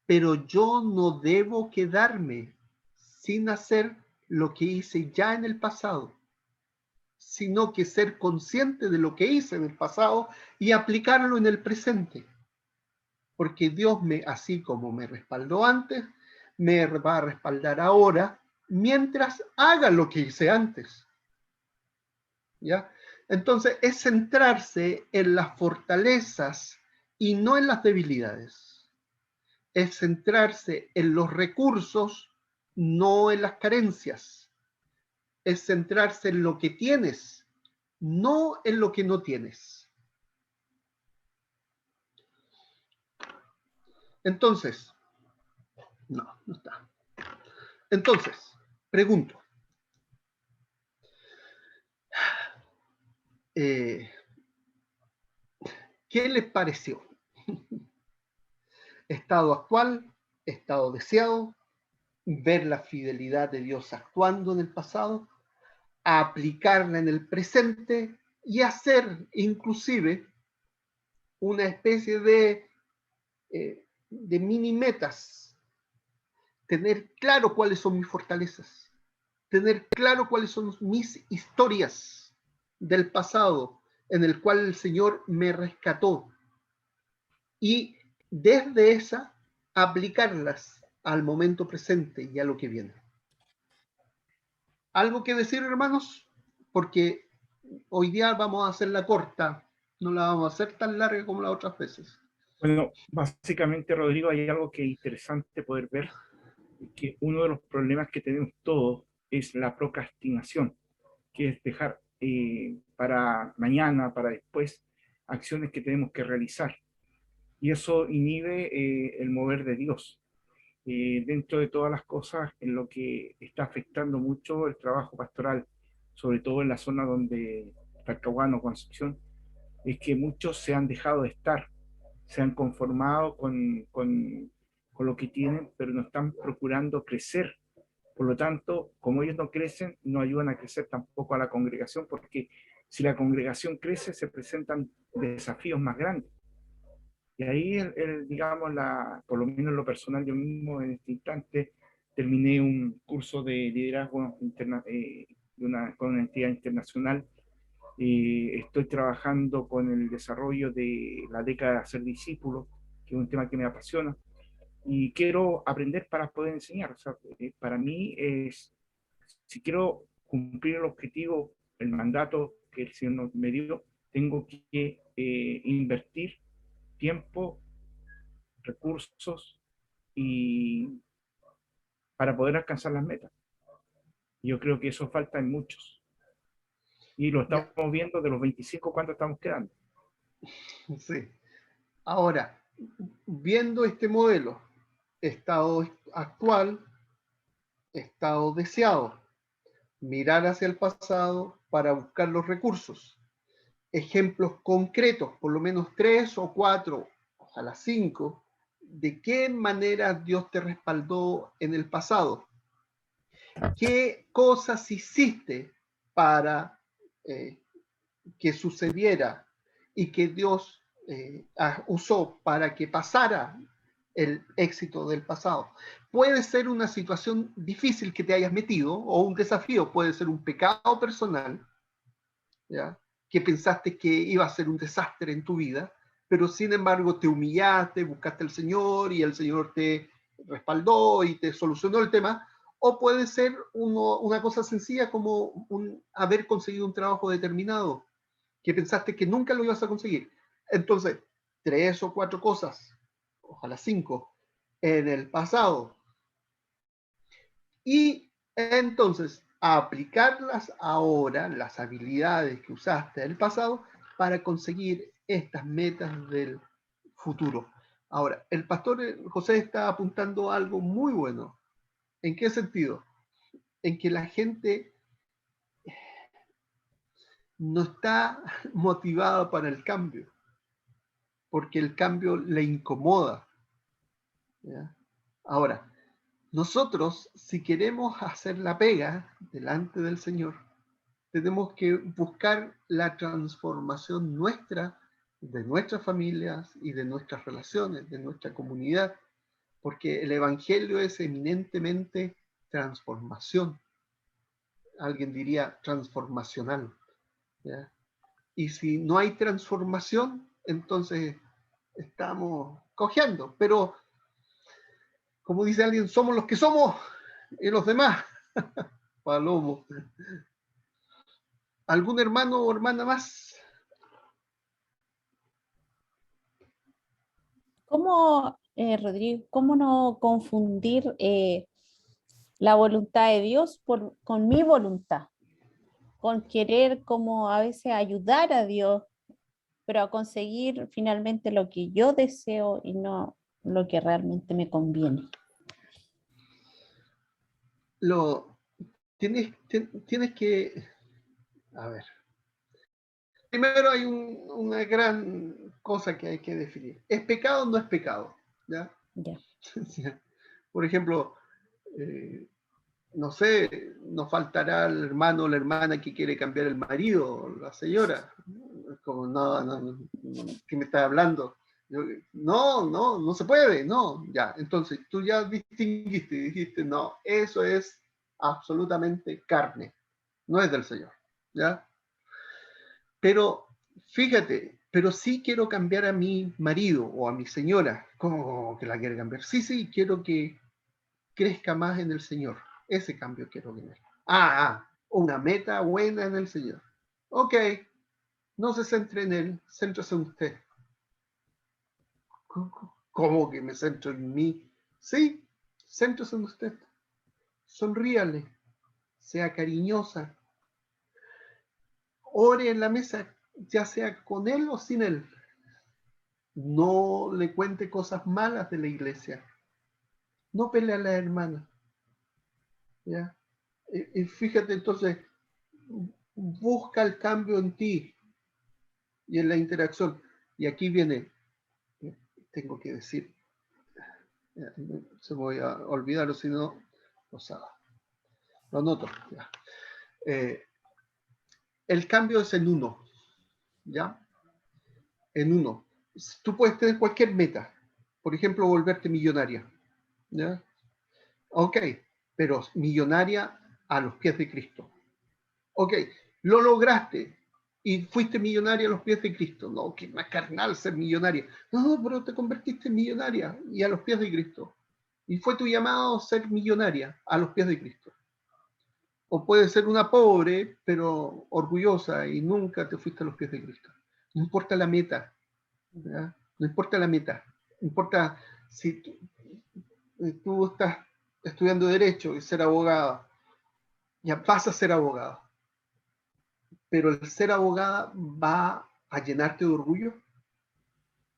Pero yo no debo quedarme sin hacer lo que hice ya en el pasado, sino que ser consciente de lo que hice en el pasado y aplicarlo en el presente. Porque Dios así como me respaldó antes, me va a respaldar ahora, mientras haga lo que hice antes. ¿Ya? Entonces es centrarse en las fortalezas y no en las debilidades. Es centrarse en los recursos, no en las carencias. Es centrarse en lo que tienes, no en lo que no tienes. Entonces, no está. Entonces, pregunto, ¿qué les pareció? Estado actual, estado deseado, ver la fidelidad de Dios actuando en el pasado, aplicarla en el presente y hacer inclusive una especie de mini metas, tener claro cuáles son mis fortalezas, tener claro cuáles son mis historias del pasado en el cual el Señor me rescató y desde esa aplicarlas al momento presente y a lo que viene. ¿Algo que decir, hermanos? Porque hoy día vamos a hacerla corta, no la vamos a hacer tan larga como las otras veces. Bueno, básicamente, Rodrigo, hay algo que es interesante poder ver, que uno de los problemas que tenemos todos es la procrastinación, que es dejar para mañana, para después, acciones que tenemos que realizar. Y eso inhibe el mover de Dios. Dentro de todas las cosas, en lo que está afectando mucho el trabajo pastoral, sobre todo en la zona donde Talcahuano, Concepción, es que muchos se han dejado de estar, se han conformado con lo que tienen, pero no están procurando crecer. Por lo tanto, como ellos no crecen, no ayudan a crecer tampoco a la congregación, porque si la congregación crece, se presentan desafíos más grandes. Y ahí, digamos, por lo menos en lo personal, yo mismo en este instante terminé un curso de liderazgo con una entidad internacional. Estoy trabajando con el desarrollo de la década de ser discípulo, que es un tema que me apasiona, y quiero aprender para poder enseñar. O sea, para mí es, si quiero cumplir el objetivo, el mandato que el Señor me dio, tengo que invertir tiempo, recursos y para poder alcanzar las metas. Yo creo que eso falta en muchos. Y lo estamos viendo de los 25, ¿cuánto estamos quedando? Sí. Ahora, viendo este modelo, estado actual, estado deseado, mirar hacia el pasado para buscar los recursos. Ejemplos concretos, por lo menos 3 o 4, ojalá 5, de qué manera Dios te respaldó en el pasado. ¿Qué cosas hiciste para que sucediera y que Dios usó para que pasara el éxito del pasado. Puede ser una situación difícil que te hayas metido, o un desafío, puede ser un pecado personal, ¿ya? Que pensaste que iba a ser un desastre en tu vida, pero sin embargo te humillaste, buscaste al Señor y el Señor te respaldó y te solucionó el tema. O puede ser una cosa sencilla como haber conseguido un trabajo determinado, que pensaste que nunca lo ibas a conseguir. Entonces, 3 o 4 cosas, ojalá 5, en el pasado. Y entonces, aplicarlas ahora, las habilidades que usaste en el pasado, para conseguir estas metas del futuro. Ahora, el pastor José está apuntando a algo muy bueno. ¿En qué sentido? En que la gente no está motivada para el cambio, porque el cambio le incomoda, ¿ya? Ahora, nosotros, si queremos hacer la pega delante del Señor, tenemos que buscar la transformación nuestra, de nuestras familias y de nuestras relaciones, de nuestra comunidad, porque el Evangelio es eminentemente transformación. Alguien diría transformacional, ¿ya? Y si no hay transformación, entonces estamos cojeando. Pero, como dice alguien, somos los que somos y los demás, palomo. ¿Algún hermano o hermana más? ¿Cómo, Rodrigo, cómo no confundir la voluntad de Dios con mi voluntad? Con querer como a veces ayudar a Dios, pero a conseguir finalmente lo que yo deseo y no lo que realmente me conviene. Tienes que, a ver, primero hay una gran cosa que hay que definir. ¿Es pecado o no es pecado? ¿Ya? Ya. Por ejemplo, no sé, nos faltará el hermano o la hermana que quiere cambiar el marido, la señora. Como, no, ¿qué me estás hablando? No se puede, no, ya. Entonces, tú ya distinguiste y dijiste, no, eso es absolutamente carne, no es del Señor, ¿ya? Pero, fíjate, pero sí quiero cambiar a mi marido o a mi señora. ¿Cómo que la quiere cambiar? Sí, quiero que crezca más en el Señor. Ese cambio quiero tener. Una meta buena en el Señor. Ok, no se centre en Él, céntrese en usted. ¿Cómo que me centro en mí? Sí, céntrese en usted. Sonríale, sea cariñosa. Ore en la mesa, ya sea con Él o sin Él. No le cuente cosas malas de la iglesia. No pelee a la hermana. ¿Ya? Y fíjate entonces, busca el cambio en ti y en la interacción. Y aquí viene, tengo que decir, se me voy a olvidar, o si no, lo noto. Ya. El cambio es en uno, ¿ya? En uno. Tú puedes tener cualquier meta, por ejemplo, volverte millonaria, ¿ya? Ok, pero millonaria a los pies de Cristo. Ok, lo lograste y fuiste millonaria a los pies de Cristo. No, que más carnal ser millonaria. No, pero te convertiste en millonaria y a los pies de Cristo. Y fue tu llamado ser millonaria a los pies de Cristo. O puede ser una pobre, pero orgullosa y nunca te fuiste a los pies de Cristo. No importa la meta, ¿ya? No importa la meta. No importa si tú estás estudiando Derecho y ser abogada. Ya vas a ser abogada. Pero el ser abogada va a llenarte de orgullo.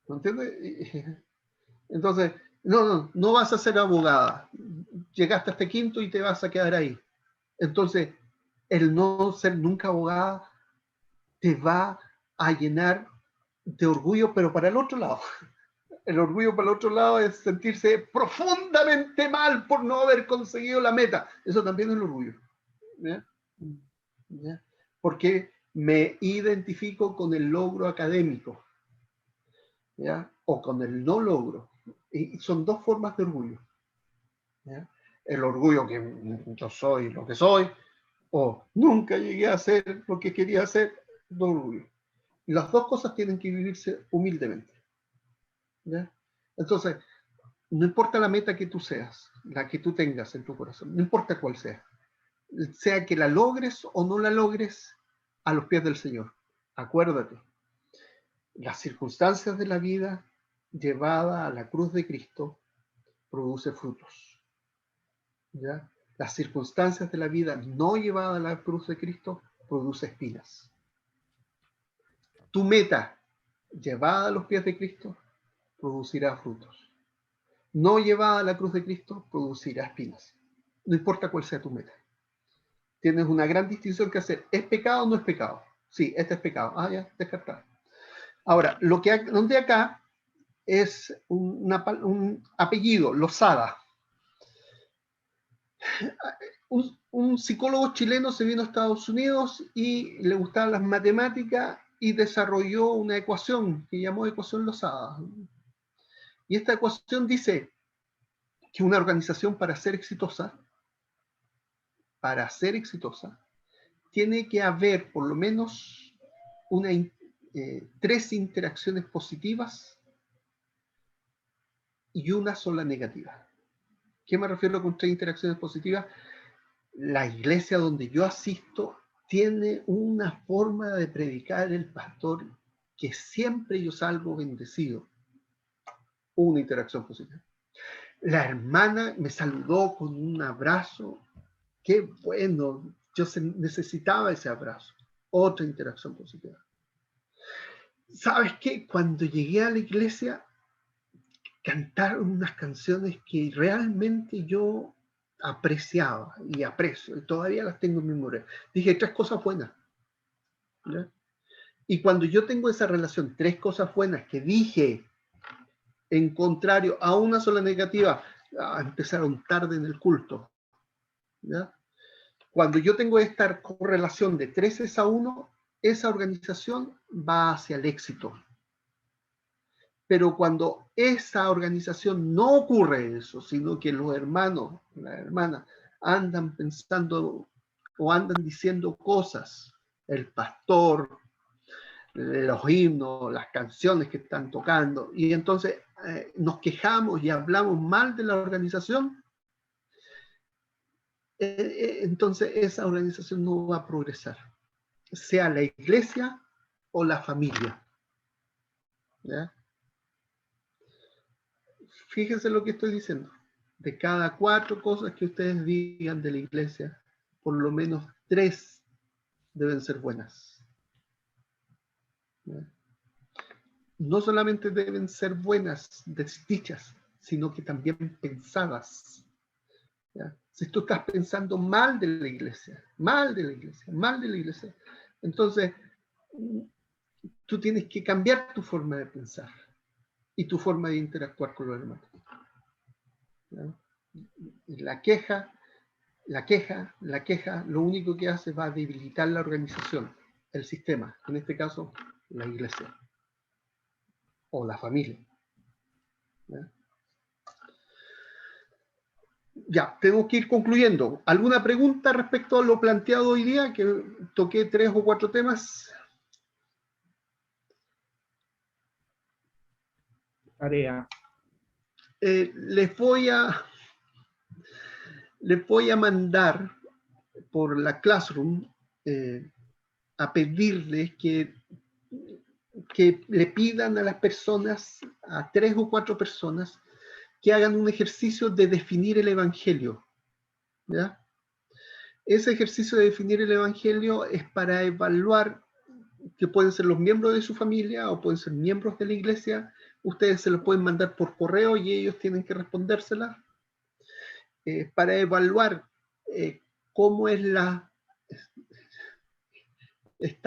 ¿No entiendes? Entonces, no vas a ser abogada. Llegaste a este quinto y te vas a quedar ahí. Entonces, el no ser nunca abogada te va a llenar de orgullo, pero para el otro lado. El orgullo para el otro lado es sentirse profundamente mal por no haber conseguido la meta. Eso también es el orgullo. ¿Ya? ¿Ya? Porque me identifico con el logro académico. ¿ya? O con el no logro. Y son dos formas de orgullo, ¿ya? El orgullo que yo soy lo que soy, o nunca llegué a hacer lo que quería hacer, no orgullo. Y las dos cosas tienen que vivirse humildemente, ¿ya? Entonces, no importa la meta que tú seas, la que tú tengas en tu corazón, no importa cuál sea que la logres o no la logres, a los pies del Señor. Acuérdate, las circunstancias de la vida llevada a la cruz de Cristo produce frutos, ¿ya? Las circunstancias de la vida no llevada a la cruz de Cristo produce espinas. Tu meta llevada a los pies de Cristo producirá frutos. No llevada a la cruz de Cristo producirá espinas. No importa cuál sea tu meta. Tienes una gran distinción que hacer. ¿Es pecado o no es pecado? Sí, este es pecado. Ah, ya, descartado. Ahora, donde acá es un apellido, Lozada. Un psicólogo chileno se vino a Estados Unidos y le gustaban las matemáticas y desarrolló una ecuación que llamó ecuación Lozada. Y esta ecuación dice que una organización para ser exitosa, tiene que haber por lo menos 3 interacciones positivas y una sola negativa. ¿Qué me refiero con 3 interacciones positivas? La iglesia donde yo asisto tiene una forma de predicar el pastor que siempre yo salgo bendecido. Una interacción positiva. La hermana me saludó con un abrazo. Qué bueno, yo necesitaba ese abrazo. Otra interacción positiva. ¿Sabes qué? Cuando llegué a la iglesia, cantaron unas canciones que realmente yo apreciaba y aprecio, y todavía las tengo en memoria. Dije 3 cosas buenas, ¿ya? Y cuando yo tengo esa relación, 3 cosas buenas que dije, en contrario a una sola negativa, empezaron tarde en el culto, ¿ya? Cuando yo tengo esta correlación de 3:1, esa organización va hacia el éxito. Pero cuando esa organización no ocurre eso, sino que los hermanos, las hermanas, andan pensando o andan diciendo cosas, el pastor, los himnos, las canciones que están tocando, y entonces nos quejamos y hablamos mal de la organización, entonces esa organización no va a progresar, sea la iglesia o la familia, ¿ya? Fíjense lo que estoy diciendo. De cada 4 cosas que ustedes digan de la iglesia, por lo menos 3 deben ser buenas, ¿ya? No solamente deben ser buenas, dichas, sino que también pensadas, ¿ya? Si tú estás pensando mal de la iglesia, entonces tú tienes que cambiar tu forma de pensar y tu forma de interactuar con los hermanos, ¿ya? Y la queja, lo único que hace va a debilitar la organización, el sistema, en este caso, la iglesia o la familia, ¿ya? Ya, tengo que ir concluyendo. ¿Alguna pregunta respecto a lo planteado hoy día? Que toqué 3 o 4 temas. Tarea. Les voy a mandar por la Classroom a pedirles que le pidan a las personas, a 3 o 4 personas, que hagan un ejercicio de definir el Evangelio, ¿ya? Ese ejercicio de definir el Evangelio es para evaluar, que pueden ser los miembros de su familia o pueden ser miembros de la iglesia. Ustedes se lo pueden mandar por correo y ellos tienen que respondérsela, para evaluar cómo está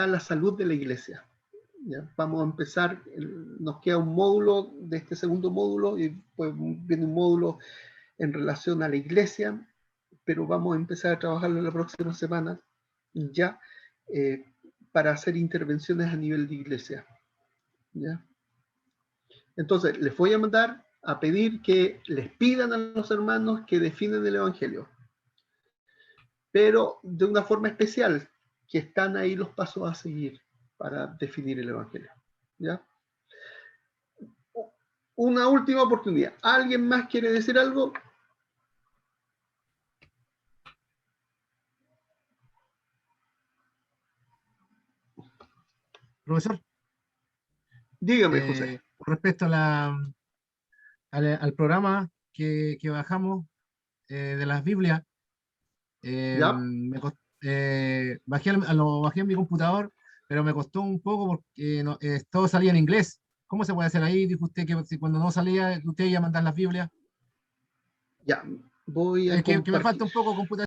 la salud de la iglesia, ¿ya? Vamos a empezar, nos queda un módulo de este segundo módulo y pues viene un módulo en relación a la iglesia, pero vamos a empezar a trabajarlo la próxima semana ya, para hacer intervenciones a nivel de iglesia, ¿ya? Entonces, les voy a mandar a pedir que les pidan a los hermanos que definan el Evangelio, pero de una forma especial, que están ahí los pasos a seguir para definir el Evangelio. ¿Ya? Una última oportunidad. ¿Alguien más quiere decir algo? Profesor, Dígame, José. con respecto a al programa que bajamos de las Biblias, ¿Ya? lo bajé en mi computador, pero me costó un poco porque todo salía en inglés. ¿Cómo se puede hacer ahí? Dijo usted que si cuando no salía, usted iba a mandar las Biblias. Ya. Voy a Que me falta compartir. un poco computador.